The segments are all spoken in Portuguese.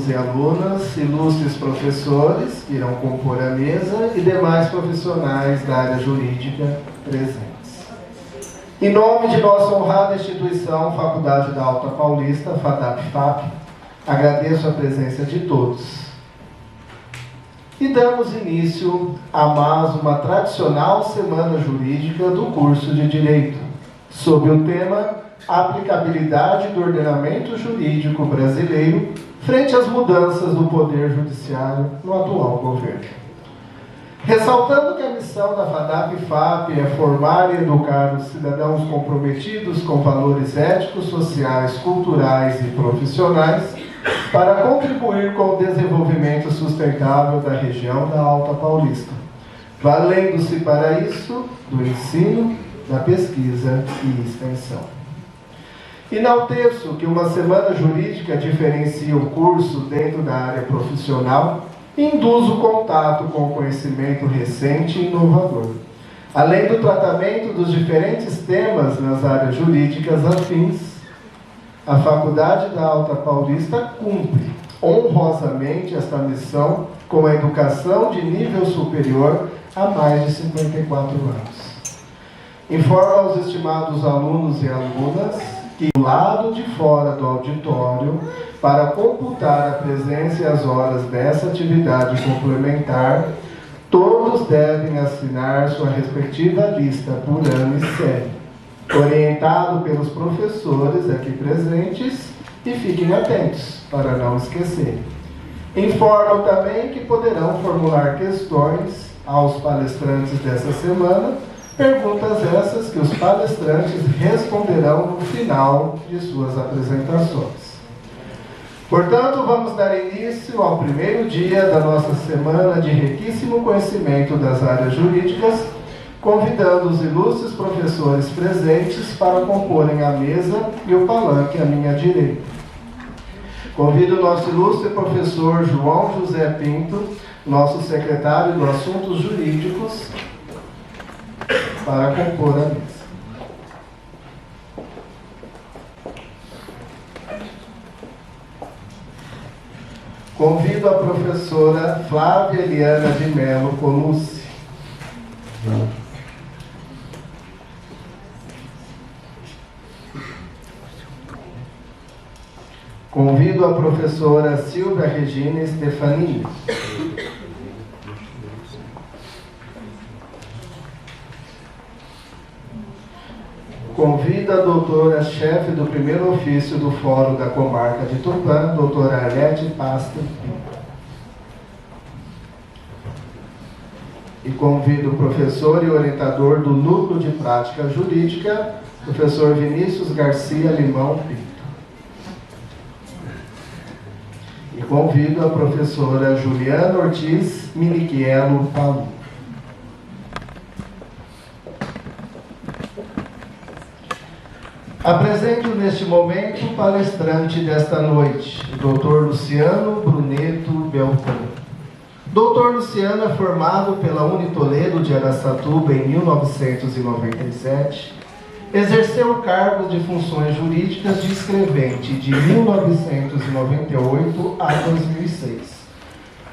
e alunas, ilustres professores que irão compor a mesa e demais profissionais da área jurídica presentes. Em nome de nossa honrada instituição, Faculdade da Alta Paulista, FADAP-FAP, agradeço a presença de todos. E damos início a mais uma tradicional semana jurídica do curso de Direito, sob o tema Aplicabilidade do Ordenamento Jurídico Brasileiro frente às mudanças do Poder Judiciário no atual governo. Ressaltando que a missão da FADAP-FAP é formar e educar os cidadãos comprometidos com valores éticos, sociais, culturais e profissionais para contribuir com o desenvolvimento sustentável da região da Alta Paulista, valendo-se para isso do ensino, da pesquisa e extensão. Enalteço que uma semana jurídica diferencia o curso dentro da área profissional e induz o contato com o conhecimento recente e inovador, além do tratamento dos diferentes temas nas áreas jurídicas afins. A Faculdade da Alta Paulista cumpre honrosamente esta missão com a educação de nível superior há mais de 54 anos. Informo aos estimados alunos e alunas que, do lado de fora do auditório, para computar a presença e as horas dessa atividade complementar, todos devem assinar sua respectiva lista por ano e série, orientado pelos professores aqui presentes, e fiquem atentos para não esquecerem. Informo também que poderão formular questões aos palestrantes dessa semana, perguntas essas que os palestrantes responderão no final de suas apresentações. Portanto, vamos dar início ao primeiro dia da nossa semana de riquíssimo conhecimento das áreas jurídicas, convidando os ilustres professores presentes para comporem a mesa e o palanque à minha direita. Convido o nosso ilustre professor João José Pinto, nosso secretário de Assuntos Jurídicos, para compor a mesa. Convido a professora Flávia Eliana de Mello Colucci. Convido a professora Silvia Regina Stefanini. Convido a doutora-chefe do primeiro ofício do Fórum da Comarca de Tupã, doutora Arlete Pasta. E convido o professor e orientador do Núcleo de Prática Jurídica, professor Vinícius Garcia Limão Pinto. E convido a professora Juliana Ortiz Miniquielo Palu. Apresento neste momento o palestrante desta noite, o Dr. Luciano Bruneto Beltrão. Dr. Luciano é formado pela Unitoledo de Araçatuba em 1997, exerceu o cargo de funções jurídicas de escrevente de 1998 a 2006,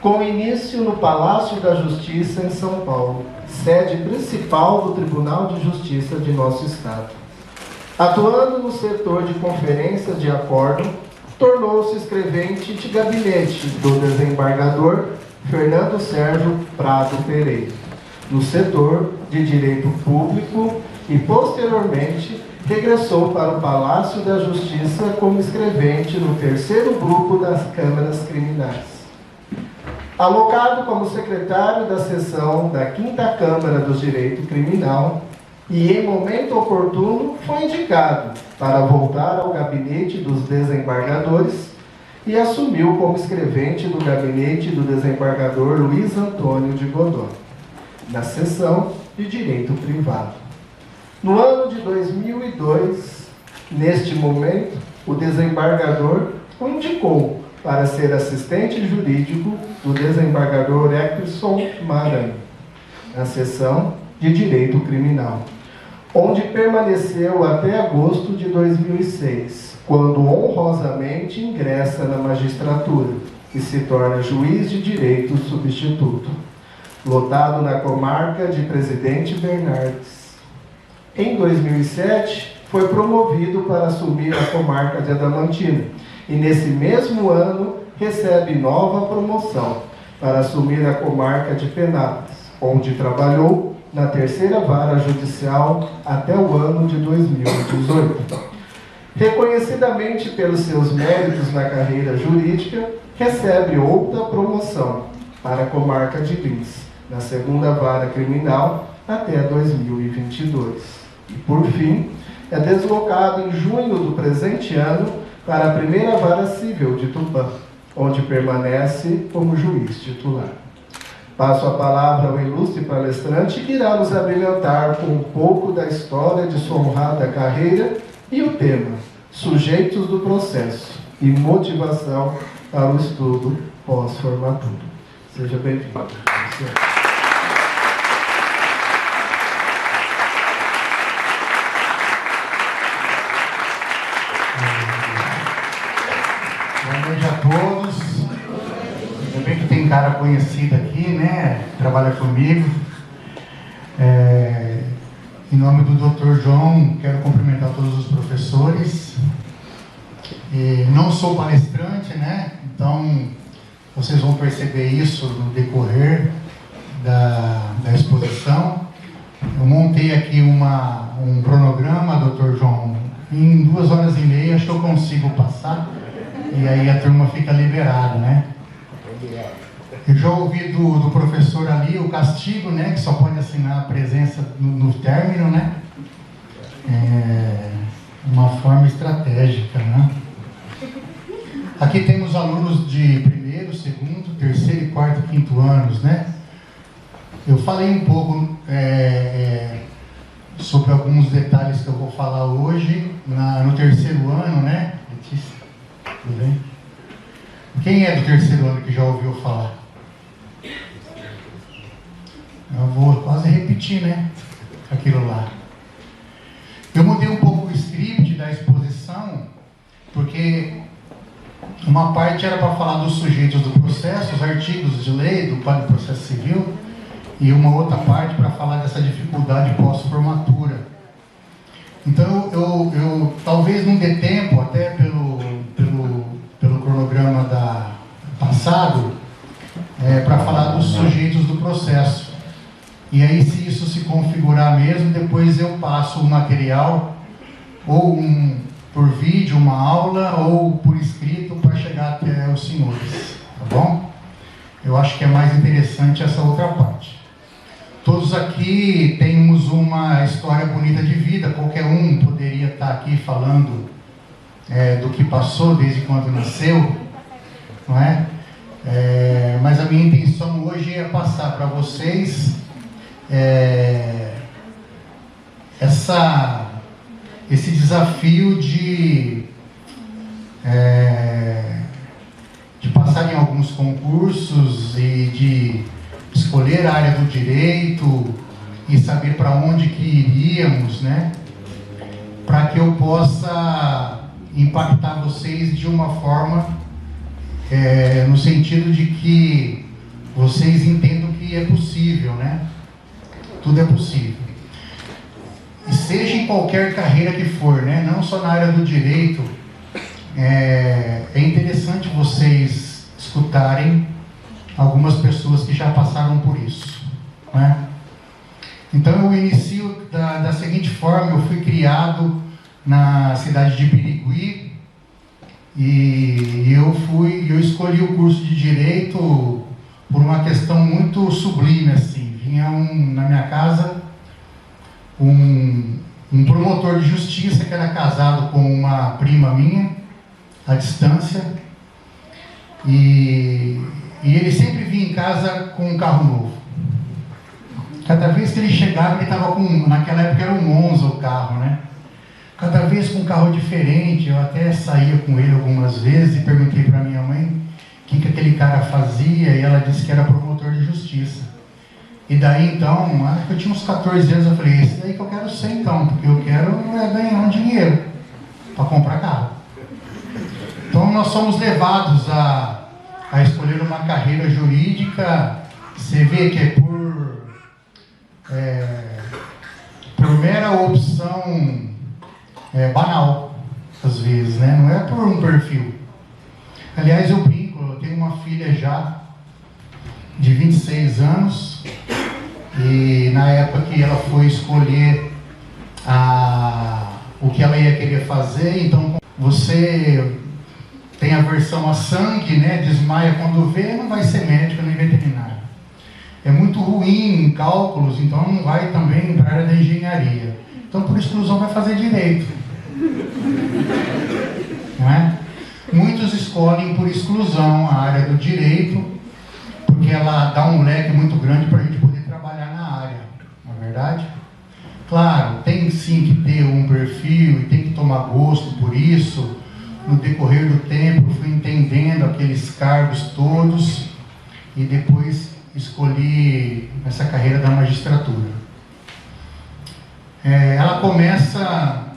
com início no Palácio da Justiça em São Paulo, sede principal do Tribunal de Justiça de nosso Estado. Atuando no setor de conferências de acórdão, tornou-se escrevente de gabinete do desembargador Fernando Sérgio Prado Pereira, no setor de direito público e, posteriormente, regressou para o Palácio da Justiça como escrevente no terceiro grupo das câmaras criminais. Alocado como secretário da seção da 5ª Câmara do Direito Criminal, e, em momento oportuno, foi indicado para voltar ao gabinete dos desembargadores e assumiu como escrevente do gabinete do desembargador Luiz Antônio de Godoy, na seção de Direito Privado. No ano de 2002, neste momento, o desembargador o indicou para ser assistente jurídico do desembargador Eckerson Maranhão, na seção de Direito Criminal, onde permaneceu até agosto de 2006, quando honrosamente ingressa na magistratura, e se torna juiz de direito substituto, lotado na comarca de Presidente Bernardes. Em 2007, foi promovido para assumir a comarca de Adamantina, e nesse mesmo ano recebe nova promoção para assumir a comarca de Penápolis, onde trabalhou na terceira vara judicial até o ano de 2018. Reconhecidamente pelos seus méritos na carreira jurídica, recebe outra promoção para a comarca de Lins, na segunda vara criminal até 2022. E, por fim, é deslocado em junho do presente ano para a primeira vara civil de Tupã, onde permanece como juiz titular. Passo a palavra ao ilustre palestrante que irá nos abrilhantar com um pouco da história de sua honrada carreira e o tema, sujeitos do processo e motivação para o estudo pós-formatura. Seja bem-vindo. Boa noite a todos. Ainda bem que tem cara conhecido aqui, né? Trabalha comigo. Em nome do Dr. João, quero cumprimentar todos os professores. Não sou palestrante, né? Então, vocês vão perceber isso no decorrer da exposição. Eu montei aqui um cronograma, Dr. João. Em 2h30, acho que eu consigo passar. E aí a turma fica liberada, né? Eu já ouvi do professor ali o castigo, né? Que só pode assinar a presença no término, né? Uma forma estratégica, né? Aqui temos alunos de primeiro, segundo, terceiro, quarto e quinto anos, né? Eu falei um pouco sobre alguns detalhes que eu vou falar hoje no terceiro ano, né? Letícia, tudo bem? Quem é do terceiro ano que já ouviu falar? Eu vou quase repetir, né? Aquilo lá. Eu mudei um pouco o script da exposição, porque uma parte era para falar dos sujeitos do processo, os artigos de lei do Código de Processo Civil, e uma outra parte para falar dessa dificuldade pós-formatura. Então, eu talvez não dê tempo, até pelo cronograma passado, para falar dos sujeitos do processo. E aí, se isso se configurar mesmo, depois eu passo o material, ou por vídeo, uma aula, ou por escrito, para chegar até os senhores. Tá bom? Eu acho que é mais interessante essa outra parte. Todos aqui temos uma história bonita de vida, qualquer um poderia estar aqui falando do que passou desde quando nasceu, não é? Mas a minha intenção hoje é passar para vocês esse desafio de passar em alguns concursos e de escolher a área do direito e saber para onde que iríamos, né? Para que eu possa impactar vocês de uma forma no sentido de que vocês entendam que é possível, né? Tudo é possível. E seja em qualquer carreira que for, né? Não só na área do direito, é interessante vocês escutarem algumas pessoas que já passaram por isso, né? Então eu inicio da seguinte forma: eu fui criado na cidade de Birigui e eu escolhi o curso de Direito por uma questão muito sublime, assim. Vinha na minha casa um promotor de justiça que era casado com uma prima minha, à distância, e ele sempre vinha em casa com um carro novo. Cada vez que ele chegava, ele estava naquela época era um Monza o carro, né? Cada vez com um carro diferente. Eu até saía com ele algumas vezes e perguntei para minha mãe o que aquele cara fazia, e ela disse que era promotor de justiça. E daí então, acho que eu tinha uns 14 anos, eu falei, esse daí que eu quero ser então, porque eu quero ganhar um dinheiro para comprar carro. Então nós somos levados a a escolher uma carreira jurídica, você vê que é por mera opção banal, às vezes, né? Não é por um perfil. Aliás, eu brinco, eu tenho uma filha já de 26 anos, e na época que ela foi escolher o que ela ia querer fazer, então você tem aversão a sangue, né? Desmaia quando vê, não vai ser médico nem veterinário. É muito ruim em cálculos, então não vai também para a área da engenharia. Então por exclusão vai fazer direito. Não é? Muitos escolhem por exclusão a área do direito, porque ela dá um leque muito grande para a gente poder trabalhar na área, não é verdade? Claro, tem sim que ter um perfil e tem que tomar gosto por isso. No decorrer do tempo, eu fui entendendo aqueles cargos todos e depois escolhi essa carreira da magistratura. Ela começa,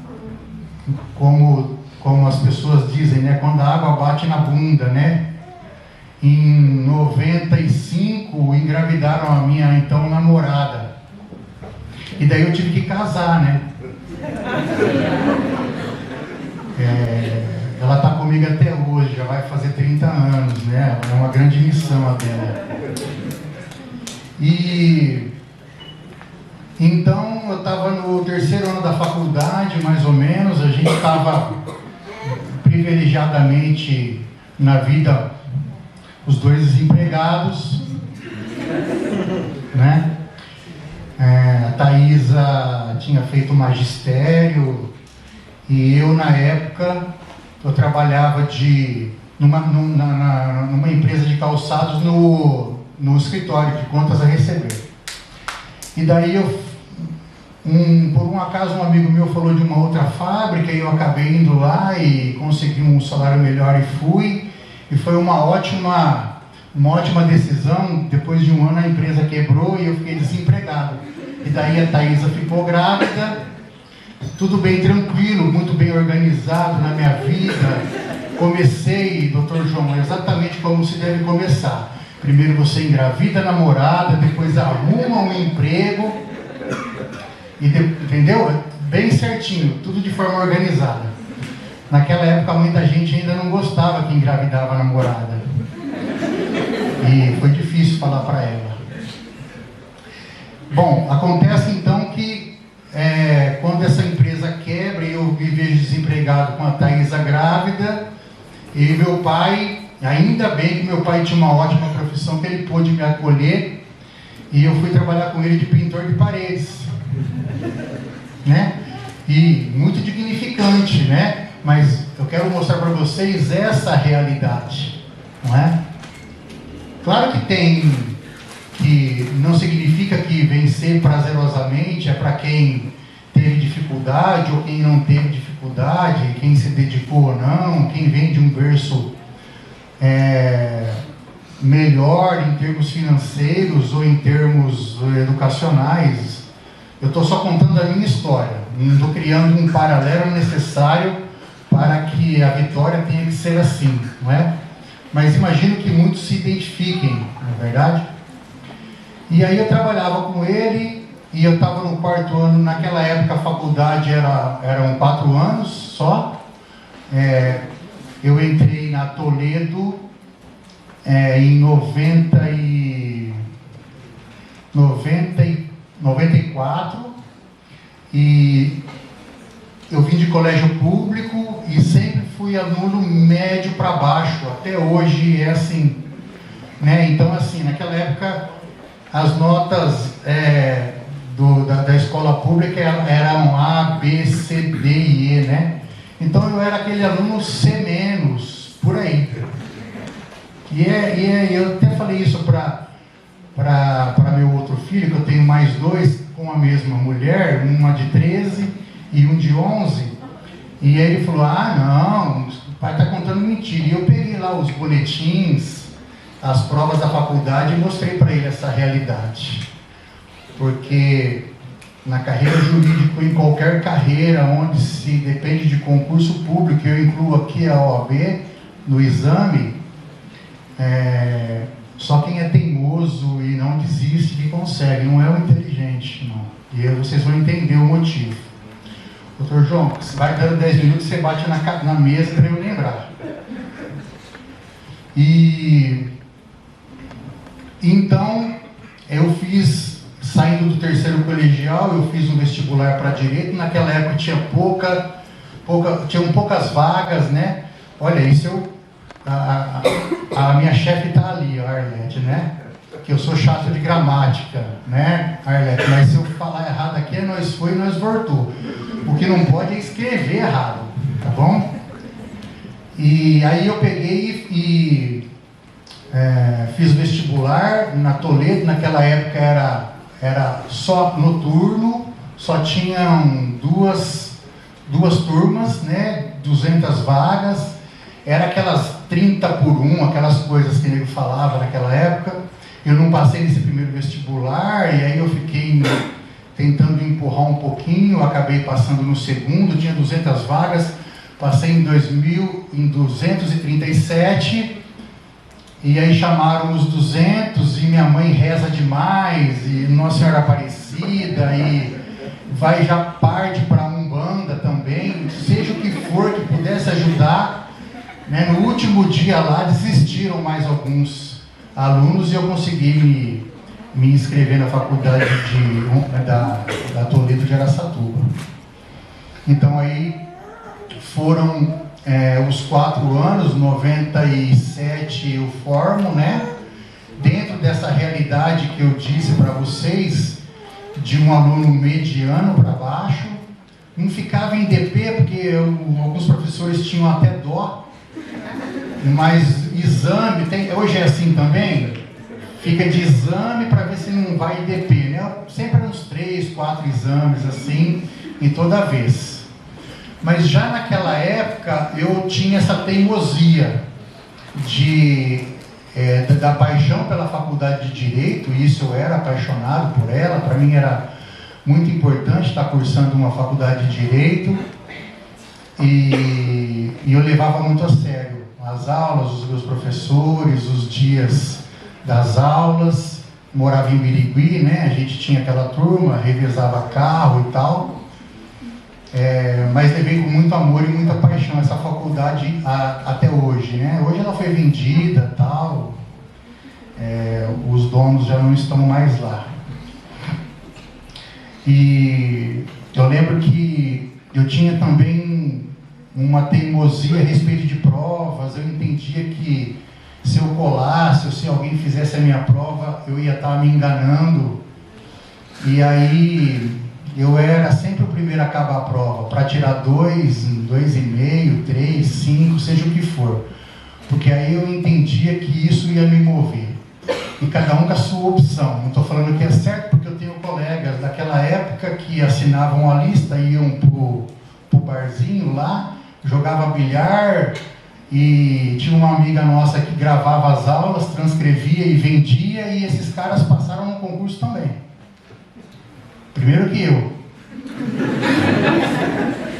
como as pessoas dizem, né, quando a água bate na bunda, né? Em 95, engravidaram a minha então namorada. E daí eu tive que casar, né? Ela está comigo até hoje, já vai fazer 30 anos, né? É uma grande missão a dela. E então eu estava no terceiro ano da faculdade, mais ou menos. A gente estava privilegiadamente na vida, os dois desempregados, né? A Thaisa tinha feito magistério e eu, na época, eu trabalhava numa empresa de calçados no escritório de contas a receber. E daí por um acaso, um amigo meu falou de uma outra fábrica e eu acabei indo lá e consegui um salário melhor e fui. E foi uma ótima decisão. Depois de um ano a empresa quebrou e eu fiquei desempregado. E daí a Thaisa ficou grávida, tudo bem tranquilo, muito bem organizado na minha vida. Comecei, Dr. João, exatamente como se deve começar. Primeiro você engravida a namorada, depois arruma um emprego, entendeu? Bem certinho, tudo de forma organizada. Naquela época muita gente ainda não gostava que engravidava a namorada. E foi difícil falar para ela. Bom, acontece então que quando essa empresa quebra e eu me vejo desempregado com a Thaisa grávida, e meu pai, ainda bem que meu pai tinha uma ótima profissão, que ele pôde me acolher, e eu fui trabalhar com ele de pintor de paredes, né? E muito dignificante, né? Mas eu quero mostrar para vocês essa realidade, não é? Claro que não significa que vencer prazerosamente é para quem teve dificuldade ou quem não teve dificuldade, quem se dedicou ou não, quem vem de um berço melhor em termos financeiros ou em termos educacionais. Eu estou só contando a minha história, não estou criando um paralelo necessário para que a vitória tenha que ser assim, não é? Mas imagino que muitos se identifiquem, não é verdade? E aí eu trabalhava com ele, e eu estava no quarto ano. Naquela época a faculdade eram 4 anos só. Eu entrei na Toledo em 94, e eu vim de colégio público e sempre fui aluno médio para baixo, até hoje é assim, né? Então assim, naquela época as notas da escola pública eram A, B, C, D e E, né? Então eu era aquele aluno C-, por aí. E eu até falei isso para meu outro filho, que eu tenho mais 2 com a mesma mulher, uma de 13 e um de 11. E ele falou: ah, não, o pai está contando mentira. E eu peguei lá os boletins, as provas da faculdade, e mostrei para ele essa realidade. Porque na carreira jurídica, em qualquer carreira onde se depende de concurso público, eu incluo aqui a OAB no exame, só quem é teimoso e não desiste que consegue, não é o inteligente, não. E aí vocês vão entender o motivo. Doutor João, você vai dando 10 minutos, você bate na mesa para eu lembrar. E então, eu fiz, saindo do terceiro colegial, eu fiz um vestibular para Direito. Naquela época tinham poucas vagas, né? Olha, isso a minha chefe está ali, a Arlete, né? Que eu sou chato de gramática, né, Arlete? Mas se eu falar errado aqui, nós foi e nós voltou. O que não pode é escrever errado, tá bom? E aí eu peguei e fiz vestibular na Toledo. Naquela época era só noturno, só tinham duas turmas, né, 200 vagas, era aquelas 30 por 1, aquelas coisas que ele falava naquela época. Eu não passei nesse primeiro vestibular, e aí eu fiquei tentando empurrar um pouquinho, acabei passando no segundo, tinha 200 vagas, passei em 237, e aí chamaram os 200, e minha mãe reza demais, e Nossa Senhora Aparecida, e vai já parte para Umbanda também, seja o que for que pudesse ajudar, né? No último dia lá desistiram mais alguns alunos e eu consegui me inscrever na faculdade da Toledo de Araçatuba. Então aí foram os 4 anos, 97 eu formo, né? Dentro dessa realidade que eu disse para vocês, de um aluno mediano para baixo, não ficava em DP porque alguns professores tinham até dó, mas exame, hoje é assim também, fica de exame para ver se não vai em DP, né? Sempre uns 3, 4 exames assim, e toda vez. Mas já naquela época eu tinha essa teimosia da paixão pela faculdade de Direito, e isso eu era apaixonado por ela, para mim era muito importante estar cursando uma faculdade de Direito, e eu levava muito a sério as aulas, os meus professores, os dias das aulas. Morava em Birigui, né? A gente tinha aquela turma, revezava carro e tal, mas levei com muito amor e muita paixão essa faculdade até hoje, né? Hoje ela foi vendida, tal, os donos já não estão mais lá. E eu lembro que eu tinha também uma teimosia a respeito de provas. Eu entendia que se eu colasse ou se alguém fizesse a minha prova, eu ia estar me enganando. E aí eu era sempre o primeiro a acabar a prova, para tirar 2, 2,5, 3, 5, seja o que for. Porque aí eu entendia que isso ia me mover. E cada um com a sua opção. Não estou falando que é certo, porque eu tenho colegas daquela época que assinavam a lista, iam pro barzinho lá, jogava bilhar, e tinha uma amiga nossa que gravava as aulas, transcrevia e vendia, e esses caras passaram no concurso também. Primeiro que eu.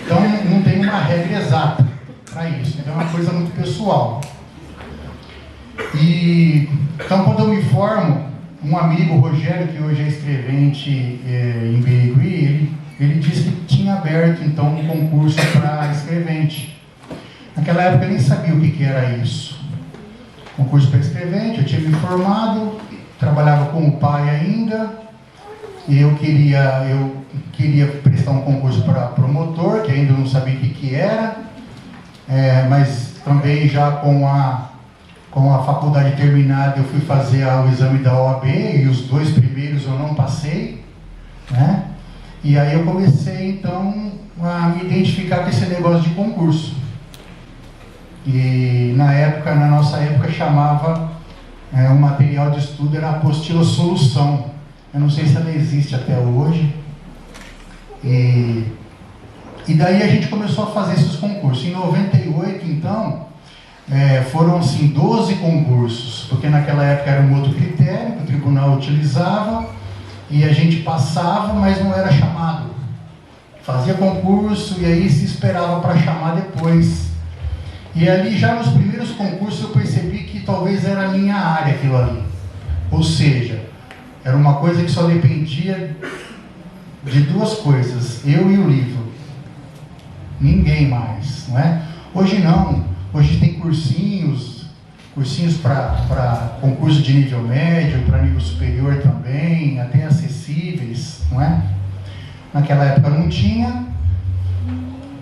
Então não tem uma regra exata para isso, então é uma coisa muito pessoal. E então quando eu me formo, um amigo, o Rogério, que hoje é escrevente em Birigui, ele disse que tinha aberto então um concurso para escrevente. Naquela época eu nem sabia o que era isso. Concurso para escrevente, eu tinha me formado, trabalhava como pai ainda, e eu queria prestar um concurso para promotor, que ainda não sabia o que era, mas também já com a faculdade terminada eu fui fazer o exame da OAB, e os 2 primeiros eu não passei, né? E aí eu comecei então a me identificar com esse negócio de concurso. E na nossa época chamava, o material de estudo era a apostila solução. Eu não sei se ela existe até hoje. E daí a gente começou a fazer esses concursos. Em 98, então, foram assim 12 concursos, porque naquela época era um outro critério que o tribunal utilizava, e a gente passava, mas não era chamado. Fazia concurso e aí se esperava para chamar depois. E ali, já nos primeiros concursos, eu percebi que talvez era a minha área aquilo ali. Ou seja, era uma coisa que só dependia de duas coisas, eu e o livro. Ninguém mais, não é? Hoje não. Hoje tem cursinhos para concurso de nível médio, para nível superior também, até acessíveis, não é? Naquela época não tinha,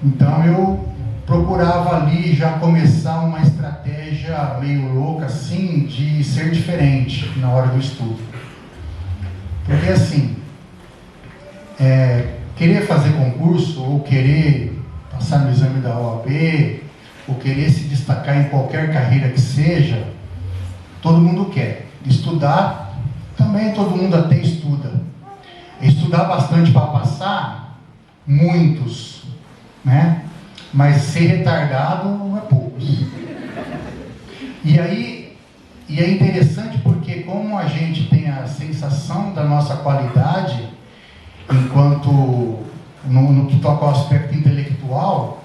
então eu procurava ali já começar uma estratégia meio louca assim, de ser diferente na hora do estudo. Porque assim, querer fazer concurso, ou querer passar no exame da OAB, ou querer se destacar em qualquer carreira que seja, todo mundo quer. Estudar, também todo mundo até estuda. Estudar bastante para passar, muitos, né? Mas ser retardado é poucos. E aí, é interessante porque como a gente tem a sensação da nossa qualidade, enquanto no que toca ao aspecto intelectual,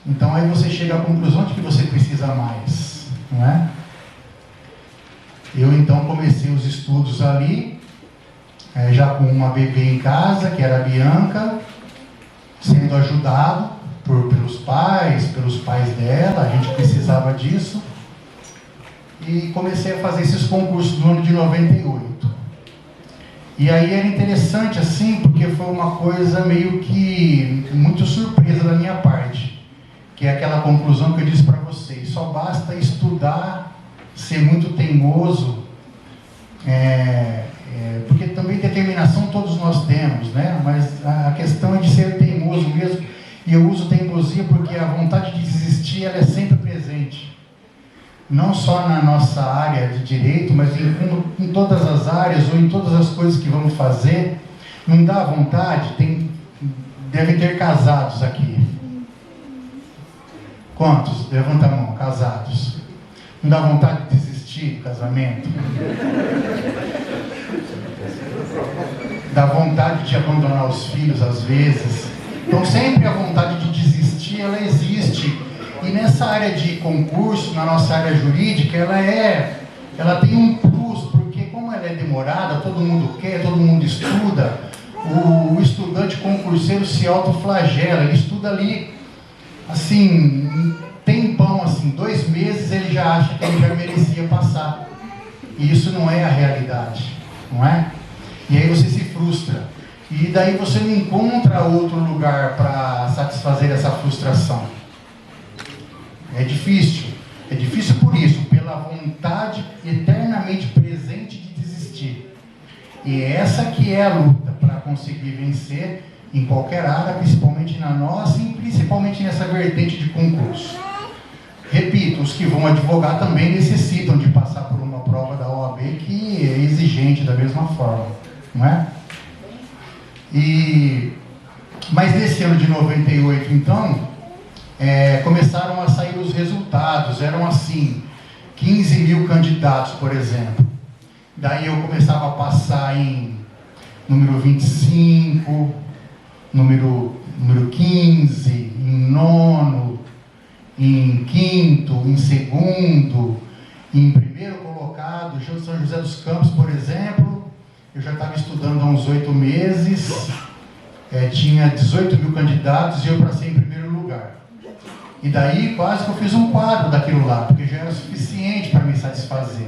então aí você chega à conclusão de que você precisa mais, não é? Eu então comecei os estudos ali, já com uma bebê em casa, que era a Bianca, sendo ajudado pelos pais dela, a gente precisava disso, e comecei a fazer esses concursos no ano de 98. E aí era interessante assim, porque foi uma coisa meio que muito surpresa da minha parte, que é aquela conclusão que eu disse para vocês: só basta estudar, ser muito teimoso, porque também determinação todos nós temos, né? Mas a questão é de ser teimoso mesmo, e eu uso teimosia porque a vontade de desistir ela é sempre presente, não só na nossa área de direito, mas em todas as áreas ou em todas as coisas que vamos fazer. Não dá vontade? Devem ter casados aqui. Quantos? Levanta a mão, casados. Não dá vontade de desistir do casamento? Dá vontade de abandonar os filhos às vezes. Então sempre a vontade de desistir, ela existe. E nessa área de concurso, na nossa área jurídica, ela tem um plus, porque como ela é demorada, todo mundo quer, todo mundo estuda, o estudante concurseiro se autoflagela, ele estuda ali, assim, um tempão, assim, 2 meses ele já acha que ele já merecia passar. E isso não é a realidade, não é? E aí você se frustra. E daí você não encontra outro lugar para satisfazer essa frustração. É difícil por isso, pela vontade eternamente presente de desistir. E essa que é a luta para conseguir vencer em qualquer área, principalmente na nossa e principalmente nessa vertente de concurso. Repito, os que vão advogar também necessitam de passar por uma prova da OAB que é exigente da mesma forma, não é? Mas nesse ano de 98, então, começaram a sair os resultados, eram assim, 15 mil candidatos, por exemplo. Daí eu começava a passar em número 25, número 15, em nono, em quinto, em segundo, em primeiro colocado. São José dos Campos, por exemplo, eu já estava estudando há uns 8 meses, tinha 18 mil candidatos e eu passei em primeiro lugar. E daí quase que eu fiz um quadro daquilo lá, porque já era suficiente para me satisfazer.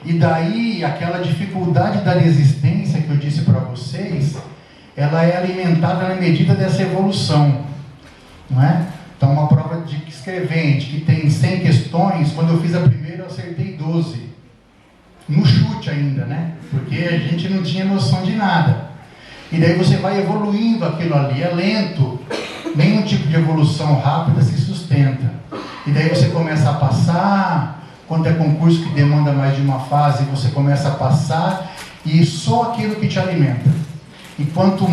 E daí aquela dificuldade da resistência que eu disse para vocês, ela é alimentada na medida dessa evolução, não é? Então uma prova de escrevente que tem 100 questões, quando eu fiz a primeira eu acertei 12. No chute ainda, né? Porque a gente não tinha noção de nada. E daí você vai evoluindo aquilo ali, é lento. Nenhum tipo de evolução rápida se sustenta. E daí você começa a passar, quando é concurso que demanda mais de uma fase, você começa a passar, e só aquilo que te alimenta. Enquanto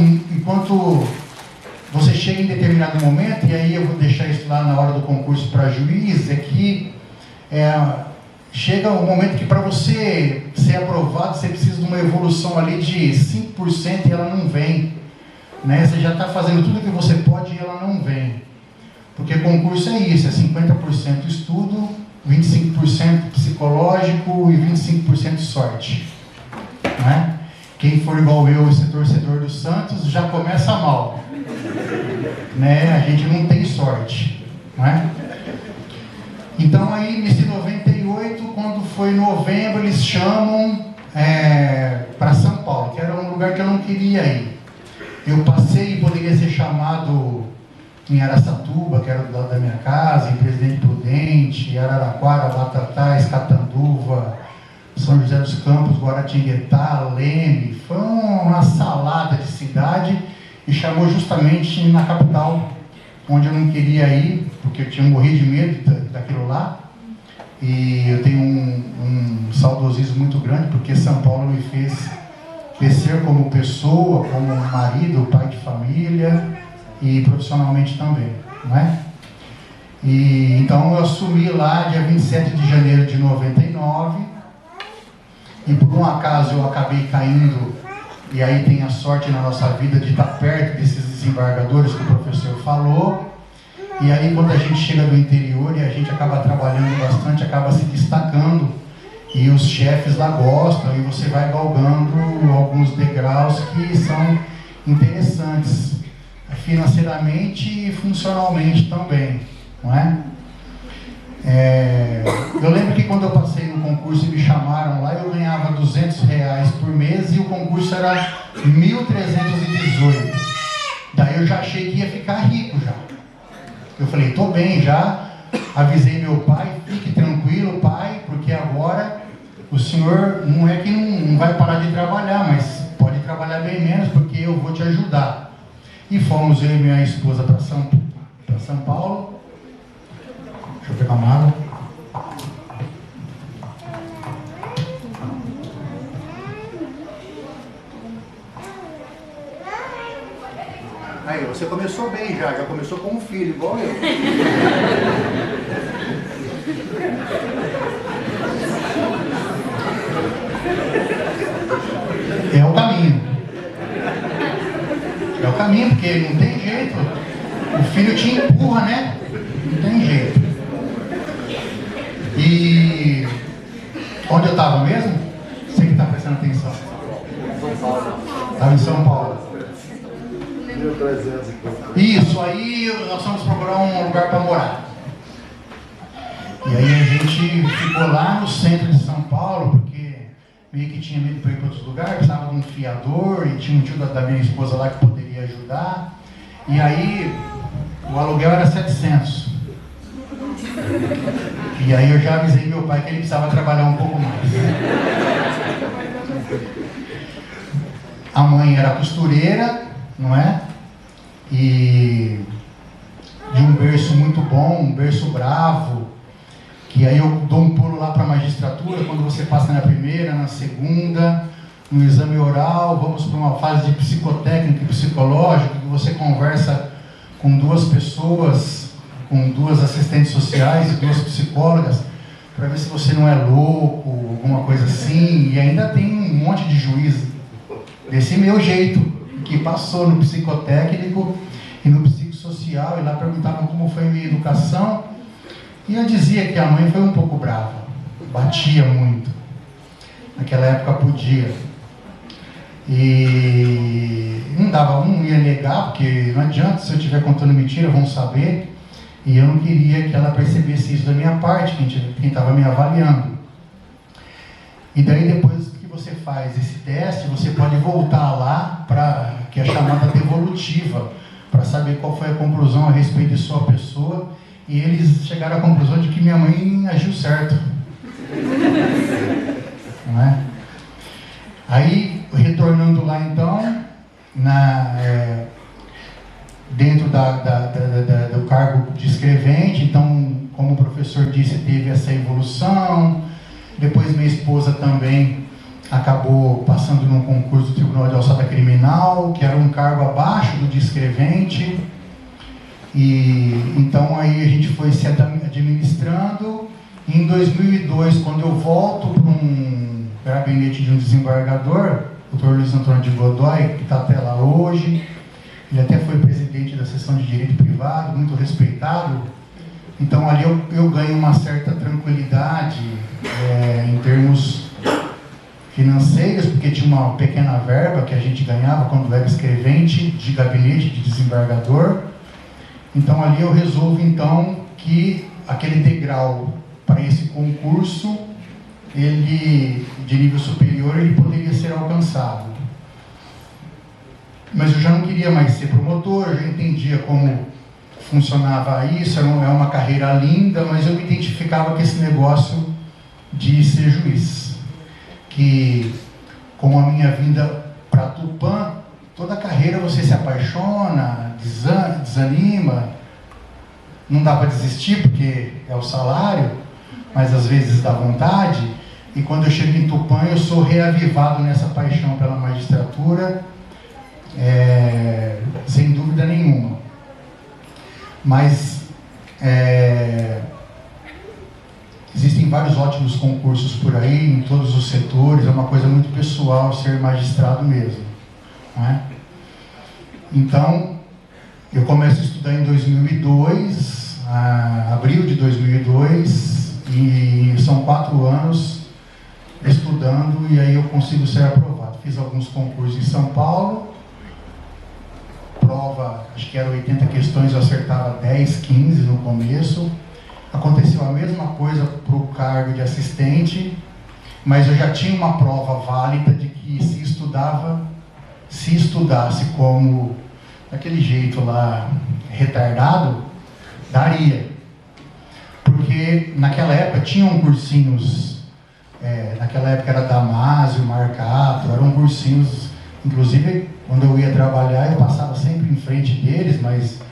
você chega em determinado momento, e aí eu vou deixar isso lá na hora do concurso para juiz, é que chega um momento que para você ser aprovado, você precisa de uma evolução ali de 5% e ela não vem. Né? Você já está fazendo tudo o que você pode e ela não vem. Porque concurso é isso, é 50% estudo, 25% psicológico e 25% sorte. Não é? Quem for igual eu, esse torcedor do Santos, já começa mal. Né? A gente não tem sorte. Não é? Então aí, nesse 98, quando foi novembro, eles chamam para São Paulo, que era um lugar que eu não queria ir. Eu passei e poderia ser chamado em Araçatuba, que era do lado da minha casa, em Presidente Prudente, Araraquara, Batatais, Catanduva, São José dos Campos, Guaratinguetá, Leme. Foi uma salada de cidade e chamou justamente na capital, onde eu não queria ir, porque eu tinha morrido de medo daquilo lá. E eu tenho um saudosismo muito grande, porque São Paulo me fez crescer como pessoa, como marido, pai de família e profissionalmente também, não é? E então eu assumi lá dia 27 de janeiro de 99 e por um acaso eu acabei caindo, e aí tem a sorte na nossa vida de estar perto desses desembargadores que o professor falou. E aí quando a gente chega do interior e a gente acaba trabalhando bastante, acaba se destacando, e os chefes lá gostam, e você vai galgando alguns degraus que são interessantes, financeiramente e funcionalmente também, não é? Eu lembro que quando eu passei no concurso e me chamaram lá, eu ganhava R$200 por mês e o concurso era 1.318. Daí eu já achei que ia ficar rico já. Eu falei, tô bem já, avisei meu pai, fique tranquilo pai, porque agora o senhor não é que não vai parar de trabalhar, mas pode trabalhar bem menos, porque eu vou te ajudar. E fomos eu e minha esposa para São Paulo. Deixa eu pegar uma água. Aí, você começou bem já começou com um filho, igual eu. É o caminho. É o caminho, porque não tem jeito. O filho te empurra, né? Não tem jeito. E onde eu estava mesmo? Você que está prestando atenção. São Paulo. Estava em São Paulo. Isso, aí nós fomos procurar um lugar para morar. E aí a gente ficou lá no centro de São Paulo, porque meio que tinha medo para ir para outros lugares, precisava de um fiador, e tinha um tio da minha esposa lá que poderia ajudar. E aí o aluguel era 700. E aí eu já avisei meu pai que ele precisava trabalhar um pouco mais. A mãe era costureira, não é? E de um berço muito bom, um berço bravo, que aí eu dou um pulo lá para a magistratura, quando você passa na primeira, na segunda, no exame oral, vamos para uma fase de psicotécnica e psicológica, que você conversa com duas pessoas, com duas assistentes sociais e duas psicólogas, para ver se você não é louco, alguma coisa assim, e ainda tem um monte de juiz desse meu jeito, que passou no psicotécnico e no psicossocial, e lá perguntavam como foi a minha educação, e eu dizia que a mãe foi um pouco brava, batia muito, naquela época podia, e não ia negar, porque não adianta, se eu estiver contando mentira, vão saber, e eu não queria que ela percebesse isso da minha parte, quem estava me avaliando. E daí depois que você faz esse teste, você pode voltar lá, que é a chamada devolutiva, para saber qual foi a conclusão a respeito de sua pessoa, e eles chegaram à conclusão de que minha mãe agiu certo. Não é? Aí, retornando lá então, dentro do cargo de escrevente, então, como o professor disse, teve essa evolução. Depois minha esposa também acabou passando num concurso do Tribunal de Alçada Criminal, que era um cargo abaixo do de escrevente. E então aí a gente foi se administrando. E em 2002, quando eu volto para um gabinete de um desembargador, o Dr. Luiz Antônio de Godoy, que está até lá hoje, ele até foi presidente da seção de Direito Privado, muito respeitado. Então ali eu ganho uma certa tranquilidade em termos financeiros, porque tinha uma pequena verba que a gente ganhava quando era escrevente de gabinete de desembargador. Então ali eu resolvo então que aquele degrau para esse concurso, ele de nível superior, ele poderia ser alcançado. Mas eu já não queria mais ser promotor, eu já entendia como funcionava isso, é uma carreira linda, mas eu me identificava com esse negócio de ser juiz. Que com a minha vinda para Tupã, toda carreira você se apaixona, desanima, não dá para desistir porque é o salário, mas às vezes dá vontade. E quando eu chego em Tupã, eu sou reavivado nessa paixão pela magistratura, sem dúvida nenhuma. Mas existem vários ótimos concursos por aí, em todos os setores, é uma coisa muito pessoal ser magistrado mesmo, né? Então, eu começo a estudar em 2002, abril de 2002, e são 4 anos estudando, e aí eu consigo ser aprovado. Fiz alguns concursos em São Paulo, prova, acho que eram 80 questões, eu acertava 10, 15 no começo. Aconteceu a mesma coisa para o cargo de assistente, mas eu já tinha uma prova válida de que se estudasse como daquele jeito lá, retardado, daria. Porque naquela época tinham cursinhos, naquela época era Damásio, Marcato, eram cursinhos, inclusive quando eu ia trabalhar eu passava sempre em frente deles, mas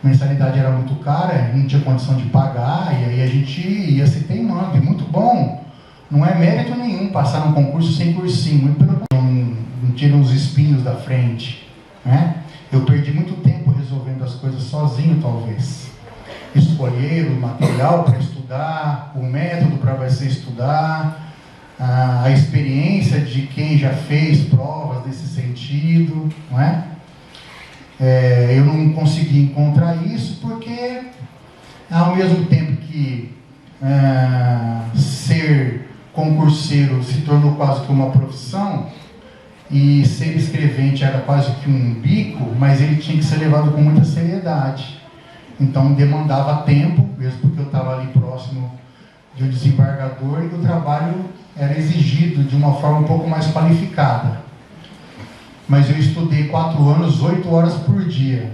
a mensalidade era muito cara, não tinha condição de pagar, e aí a gente ia se teimando, e muito bom, não é mérito nenhum passar num concurso sem cursinho, muito pelo contrário, não tira os espinhos da frente, né? Eu perdi muito tempo resolvendo as coisas sozinho, talvez. Escolher o material para estudar, o método para você estudar, a experiência de quem já fez provas nesse sentido, não é? Eu não consegui encontrar isso porque, ao mesmo tempo que ser concurseiro se tornou quase que uma profissão, e ser escrevente era quase que um bico, mas ele tinha que ser levado com muita seriedade. Então demandava tempo, mesmo porque eu estava ali próximo de um desembargador, e o trabalho era exigido de uma forma um pouco mais qualificada. Mas eu estudei 4 anos, 8 horas por dia.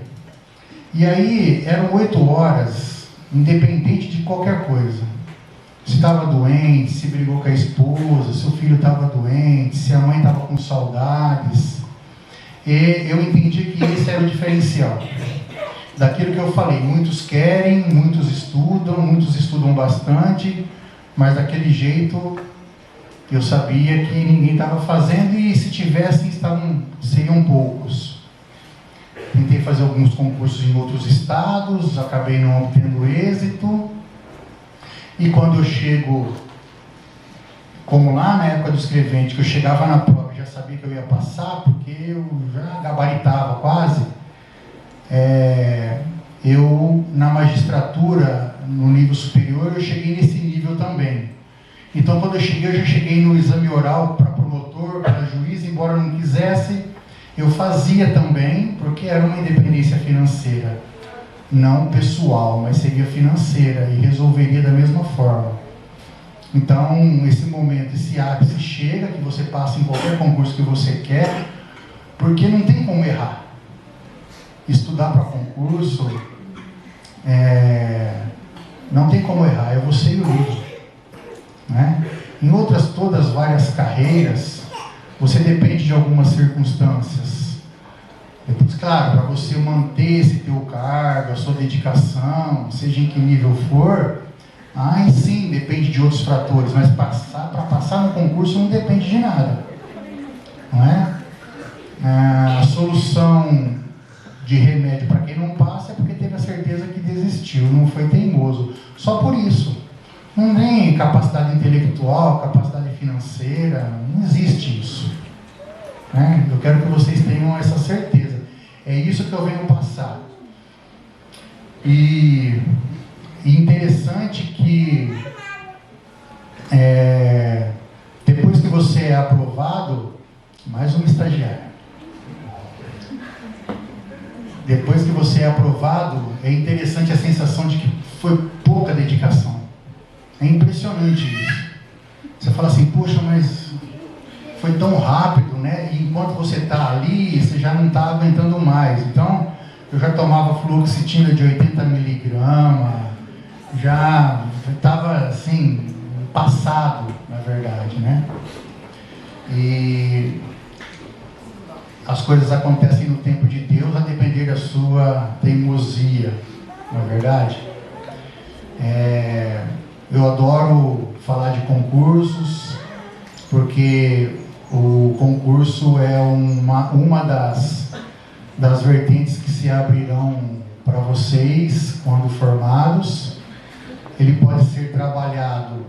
E aí eram 8 horas, independente de qualquer coisa. Se estava doente, se brigou com a esposa, se o filho estava doente, se a mãe estava com saudades. E eu entendi que esse era o diferencial. Daquilo que eu falei, muitos querem, muitos estudam bastante, mas daquele jeito eu sabia que ninguém estava fazendo, e se tivessem, seriam poucos. Tentei fazer alguns concursos em outros estados, acabei não obtendo êxito. E quando eu chego, como lá na época do escrevente, que eu chegava na prova e já sabia que eu ia passar, porque eu já gabaritava quase, eu na magistratura, no nível superior, eu cheguei nesse nível também. Então quando eu já cheguei no exame oral para promotor, para juiz, embora eu não quisesse, eu fazia também, porque era uma independência financeira. Não pessoal, mas seria financeira, e resolveria da mesma forma. Então, esse momento, esse ápice chega, que você passa em qualquer concurso que você quer, porque não tem como errar. Estudar para concurso, não tem como errar, é você e o livro, né? Em outras todas, várias carreiras, você depende de algumas circunstâncias. Depois, claro, para você manter esse teu cargo, a sua dedicação, seja em que nível for, aí sim, depende de outros fatores, mas para passar no concurso não depende de nada, não é? A solução de remédio para quem não passa é porque teve a certeza que desistiu, não foi teimoso, só por isso. Não tem capacidade intelectual, capacidade financeira, não existe isso, né? Eu quero que vocês tenham essa certeza. É isso que eu venho passar. E interessante que depois que você é aprovado, mais uma estagiária. Depois que você é aprovado, é interessante a sensação de que foi pouca dedicação. É impressionante isso. Você fala assim, poxa, mas foi tão rápido, né? E enquanto você está ali, você já não está aguentando mais. Então, eu já tomava fluoxetina de 80 miligramas, já estava assim, passado, na verdade, né? E as coisas acontecem no tempo de Deus, a depender da sua teimosia, não é verdade? Eu adoro falar de concursos, porque o concurso é uma das vertentes que se abrirão para vocês quando formados. Ele pode ser trabalhado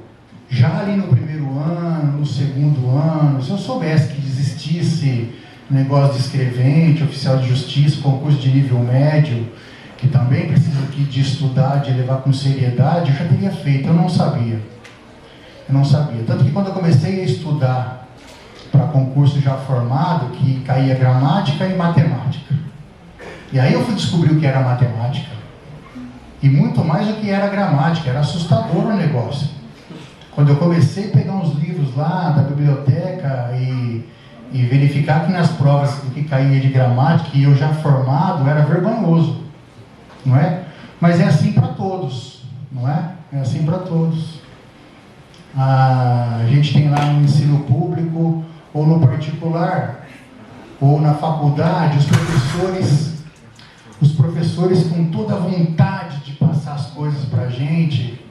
já ali no primeiro ano, no segundo ano. Se eu soubesse que existisse negócio de escrevente, oficial de justiça, concurso de nível médio, que também precisa aqui de estudar, de levar com seriedade, eu já teria feito. Eu não sabia. Tanto que quando eu comecei a estudar para concurso já formado, que caía gramática e matemática. E aí eu fui descobrir o que era matemática. E muito mais do que era gramática, era assustador o negócio. Quando eu comecei a pegar uns livros lá da biblioteca e verificar que nas provas o que caía de gramática, e eu já formado, era vergonhoso, não é? Mas é assim para todos, não é? É assim para todos. A gente tem lá no ensino público, ou no particular, ou na faculdade, os professores com toda a vontade de passar as coisas para a gente,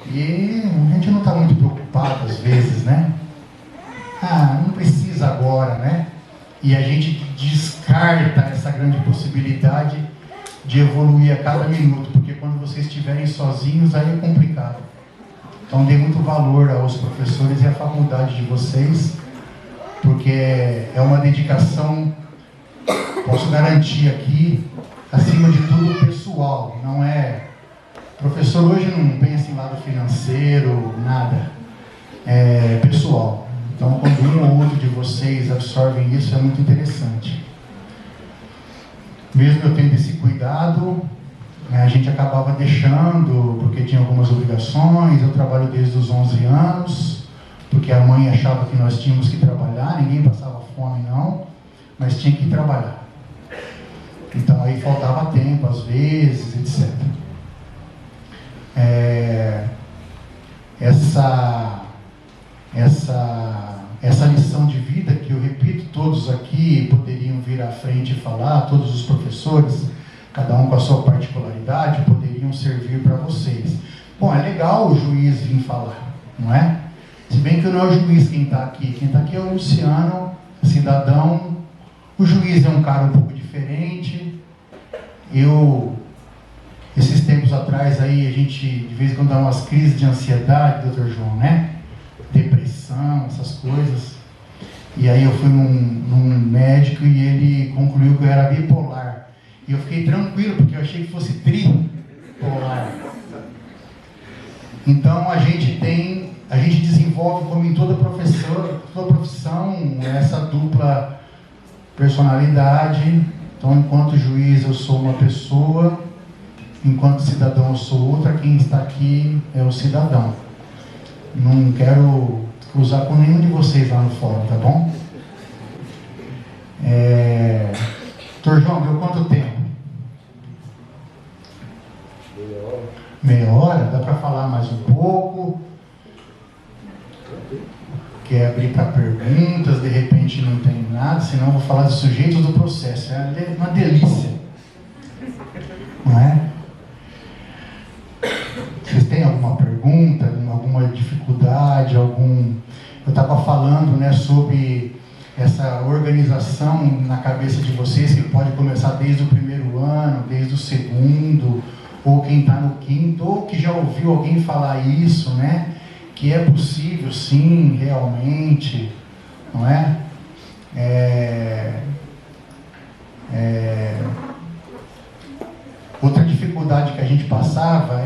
e a gente não está muito preocupado às vezes, né? Não precisa agora, né? E a gente descarta essa grande possibilidade de evoluir a cada minuto, porque quando vocês estiverem sozinhos, aí é complicado. Então dê muito valor aos professores e à faculdade de vocês, porque é uma dedicação, posso garantir aqui, acima de tudo pessoal. Não é... Professor hoje não pensa em lado financeiro, nada. É pessoal. Então, quando um ou outro de vocês absorvem isso, é muito interessante. Mesmo eu tendo esse cuidado, a gente acabava deixando, porque tinha algumas obrigações. Eu trabalho desde os 11 anos, porque a mãe achava que nós tínhamos que trabalhar, ninguém passava fome não, mas tinha que trabalhar. Então aí faltava tempo, às vezes, etc. Essa lição de vida que eu repito, todos aqui poderiam vir à frente e falar, todos os professores, cada um com a sua particularidade, poderiam servir para vocês. Bom, é legal o juiz vir falar, não é? Se bem que não é o juiz quem está aqui é o Luciano, cidadão. O juiz é um cara um pouco diferente. Esses tempos atrás aí, a gente de vez em quando dá umas crises de ansiedade, Dr. João, né? Depressão, essas coisas. E aí eu fui num médico e ele concluiu que eu era bipolar. E eu fiquei tranquilo, porque eu achei que fosse tripolar. Então a gente desenvolve, como em toda profissão, essa dupla personalidade. Então, enquanto juiz eu sou uma pessoa, enquanto cidadão eu sou outra, quem está aqui é o cidadão. Não quero cruzar com nenhum de vocês lá no fórum, tá bom? Dr. João, deu quanto tempo? Meia hora? Dá para falar mais um pouco? Quer abrir para perguntas? De repente não tem nada, senão eu vou falar dos sujeitos do processo. É uma delícia, não é? Vocês têm alguma pergunta, alguma dificuldade, Eu estava falando, né, sobre essa organização na cabeça de vocês, que pode começar desde o primeiro ano, desde o segundo, ou quem está no quinto, ou que já ouviu alguém falar isso, né? Que é possível, sim, realmente, não é?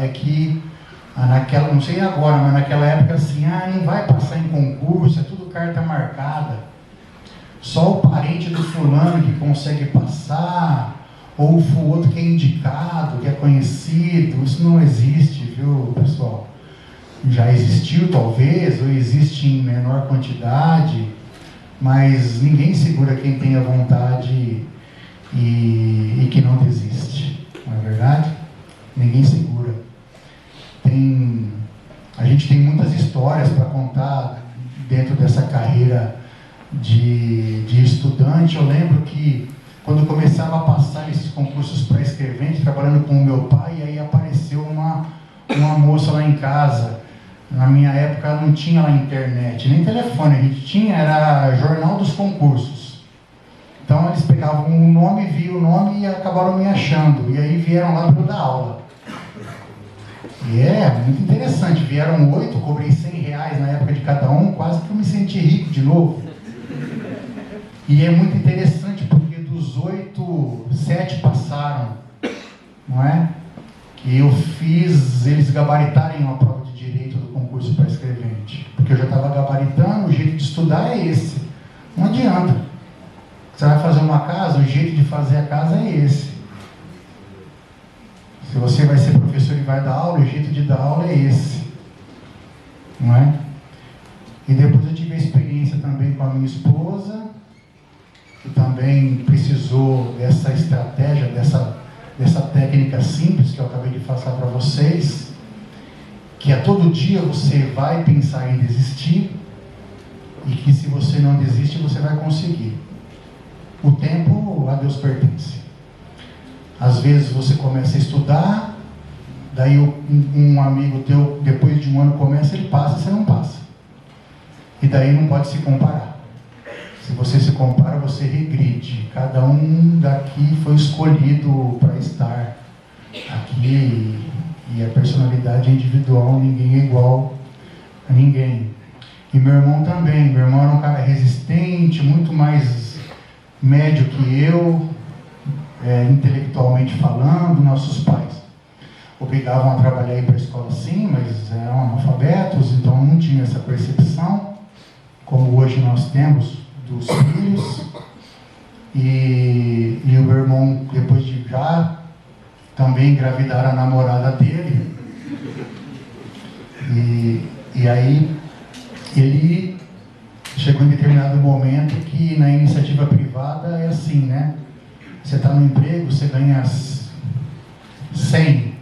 é que naquela, não sei agora, mas naquela época assim, não vai passar em concurso, é tudo carta marcada. Só o parente do fulano que consegue passar, ou o outro que é indicado, que é conhecido. Isso não existe, viu, pessoal? Já existiu talvez, ou existe em menor quantidade, mas ninguém segura quem tem a vontade e que não desiste, não é verdade? Ninguém segura. A gente tem muitas histórias para contar dentro dessa carreira de estudante. Eu lembro que quando começava a passar esses concursos para escrevente, trabalhando com o meu pai, e aí apareceu uma moça lá em casa. Na minha época não tinha lá internet, nem telefone, a gente tinha, era jornal dos concursos. Então eles pegavam um nome, viam o nome e acabaram me achando. E aí vieram lá para eu dar aula. E é muito interessante, vieram 8, cobrei R$100 na época de cada um, quase que eu me senti rico de novo. E é muito interessante porque dos 8, 7 passaram, não é? Que eu fiz eles gabaritarem uma prova de direito do concurso para escrevente, porque eu já estava gabaritando, o jeito de estudar é esse. Não adianta. Você vai fazer uma casa, o jeito de fazer a casa é esse. Se você vai ser professor e vai dar aula, o jeito de dar aula é esse. Não é? E depois eu tive a experiência também com a minha esposa, que também precisou dessa estratégia, dessa técnica simples que eu acabei de passar para vocês, que a todo dia você vai pensar em desistir, e que se você não desiste, você vai conseguir. O tempo a Deus pertence. Às vezes você começa a estudar, daí um amigo teu, depois de um ano começa, ele passa, você não passa. E daí não pode se comparar. Se você se compara, você regride. Cada um daqui foi escolhido para estar aqui, e a personalidade é individual, ninguém é igual a ninguém. E meu irmão também. Meu irmão era um cara resistente, muito mais médio que eu, intelectualmente falando. Nossos pais obrigavam a trabalhar e ir para a escola sim, mas eram analfabetos, então não tinha essa percepção, como hoje nós temos dos filhos. E o meu irmão, depois de já também engravidar a namorada dele, e aí ele chegou em determinado momento que na iniciativa privada é assim, né? Você está no emprego, você ganha 100,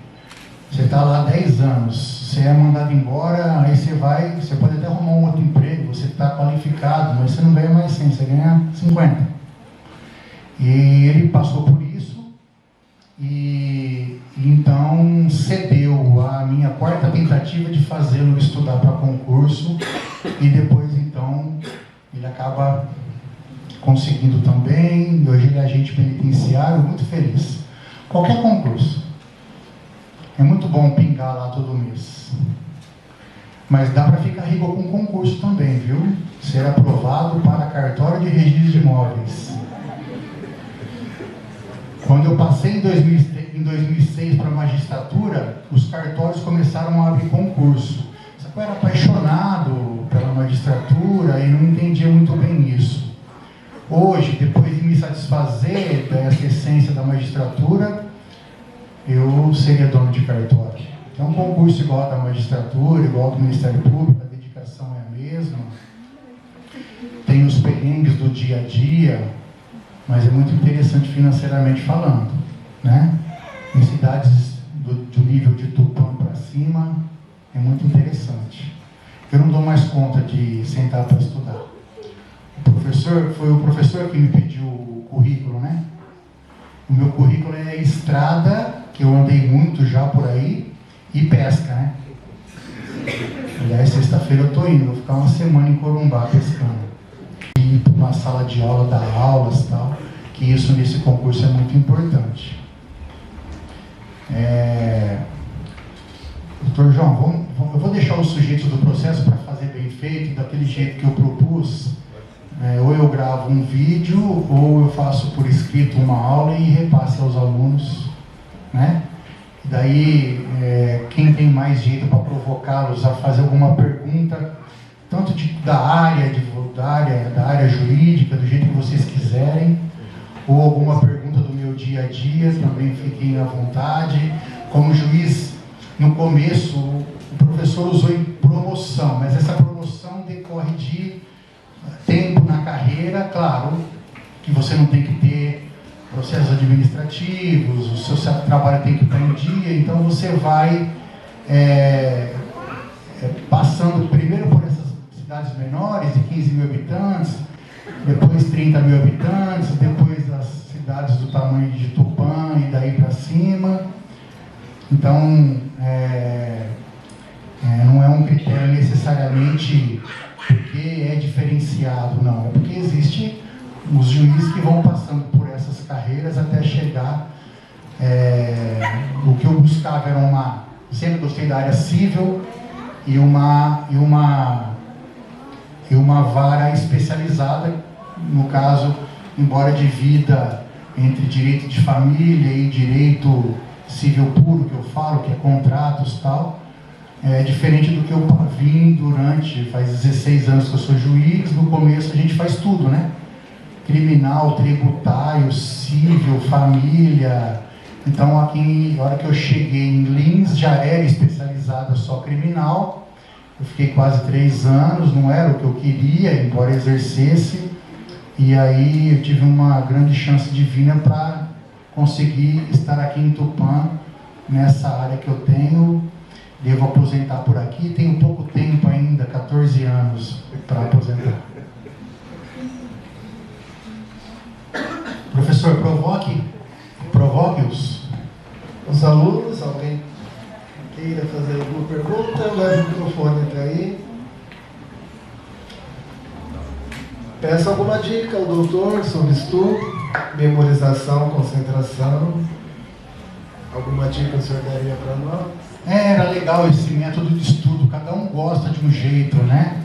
você está lá 10 anos, você é mandado embora, aí você pode até arrumar um outro emprego, você está qualificado, mas você não ganha mais 100, você ganha 50. E ele passou por isso, e então cedeu a minha quarta tentativa de fazê-lo estudar para concurso, e depois então ele acaba conseguindo também. Hoje ele é agente penitenciário, muito feliz. Qualquer concurso. É muito bom pingar lá todo mês. Mas dá para ficar rico com concurso também, viu? Ser aprovado para cartório de registro de imóveis. Quando eu passei em 2006 para a magistratura, os cartórios começaram a abrir concurso. Só que eu era apaixonado pela magistratura e não entendia muito bem isso. Hoje, depois de me satisfazer dessa essência da magistratura, eu seria dono de cartório. É um concurso igual ao da magistratura, igual ao do Ministério Público, a dedicação é a mesma. Tem os perrengues do dia a dia, mas é muito interessante financeiramente falando, né? Em cidades do nível de Tupã para cima, é muito interessante. Eu não dou mais conta de sentar para estudar. Foi o professor que me pediu o currículo, né? O meu currículo é estrada, que eu andei muito já por aí, e pesca, né? Aliás, sexta-feira eu estou indo, vou ficar uma semana em Corumbá pescando. E ir para uma sala de aula, dar aulas e tal, que isso nesse concurso é muito importante. Doutor João, eu vou deixar os sujeitos do processo para fazer bem feito, daquele jeito que eu propus. Ou eu gravo um vídeo, ou eu faço por escrito uma aula e repasse aos alunos, né? Daí, quem tem mais jeito para provocá-los a fazer alguma pergunta, tanto da área jurídica, do jeito que vocês quiserem, ou alguma pergunta do meu dia a dia, também fiquem à vontade. Como juiz, no começo, o professor usou em promoção, mas essa promoção decorre de tempo na carreira, claro, que você não tem que ter processos administrativos, o seu trabalho tem que estar em dia, então você vai passando primeiro por essas cidades menores, de 15 mil habitantes, depois 30 mil habitantes, depois as cidades do tamanho de Tupã e daí para cima. Então, não é um critério necessariamente porque é diferenciado, não. É porque existe os juízes que vão passando por essas carreiras até chegar. O que eu buscava era sempre gostei da área civil e uma vara especializada, no caso, embora divida entre direito de família e direito civil puro, que eu falo, que é contratos e tal, é diferente do que eu vim faz 16 anos que eu sou juiz. No começo a gente faz tudo, né? Criminal, tributário, civil, família. Então, aqui, na hora que eu cheguei em Lins, já era especializada só criminal. Eu fiquei quase 3 anos, não era o que eu queria, embora exercesse. E aí eu tive uma grande chance divina para conseguir estar aqui em Tupã, nessa área que eu tenho. Devo aposentar por aqui, tenho pouco tempo ainda, 14 anos para aposentar. Professor, provoque-os. Os alunos, alguém queira fazer alguma pergunta, leve o microfone até aí. Peça alguma dica ao doutor sobre estudo, memorização, concentração. Alguma dica o senhor daria para nós? Era legal esse método de estudo, cada um gosta de um jeito, né?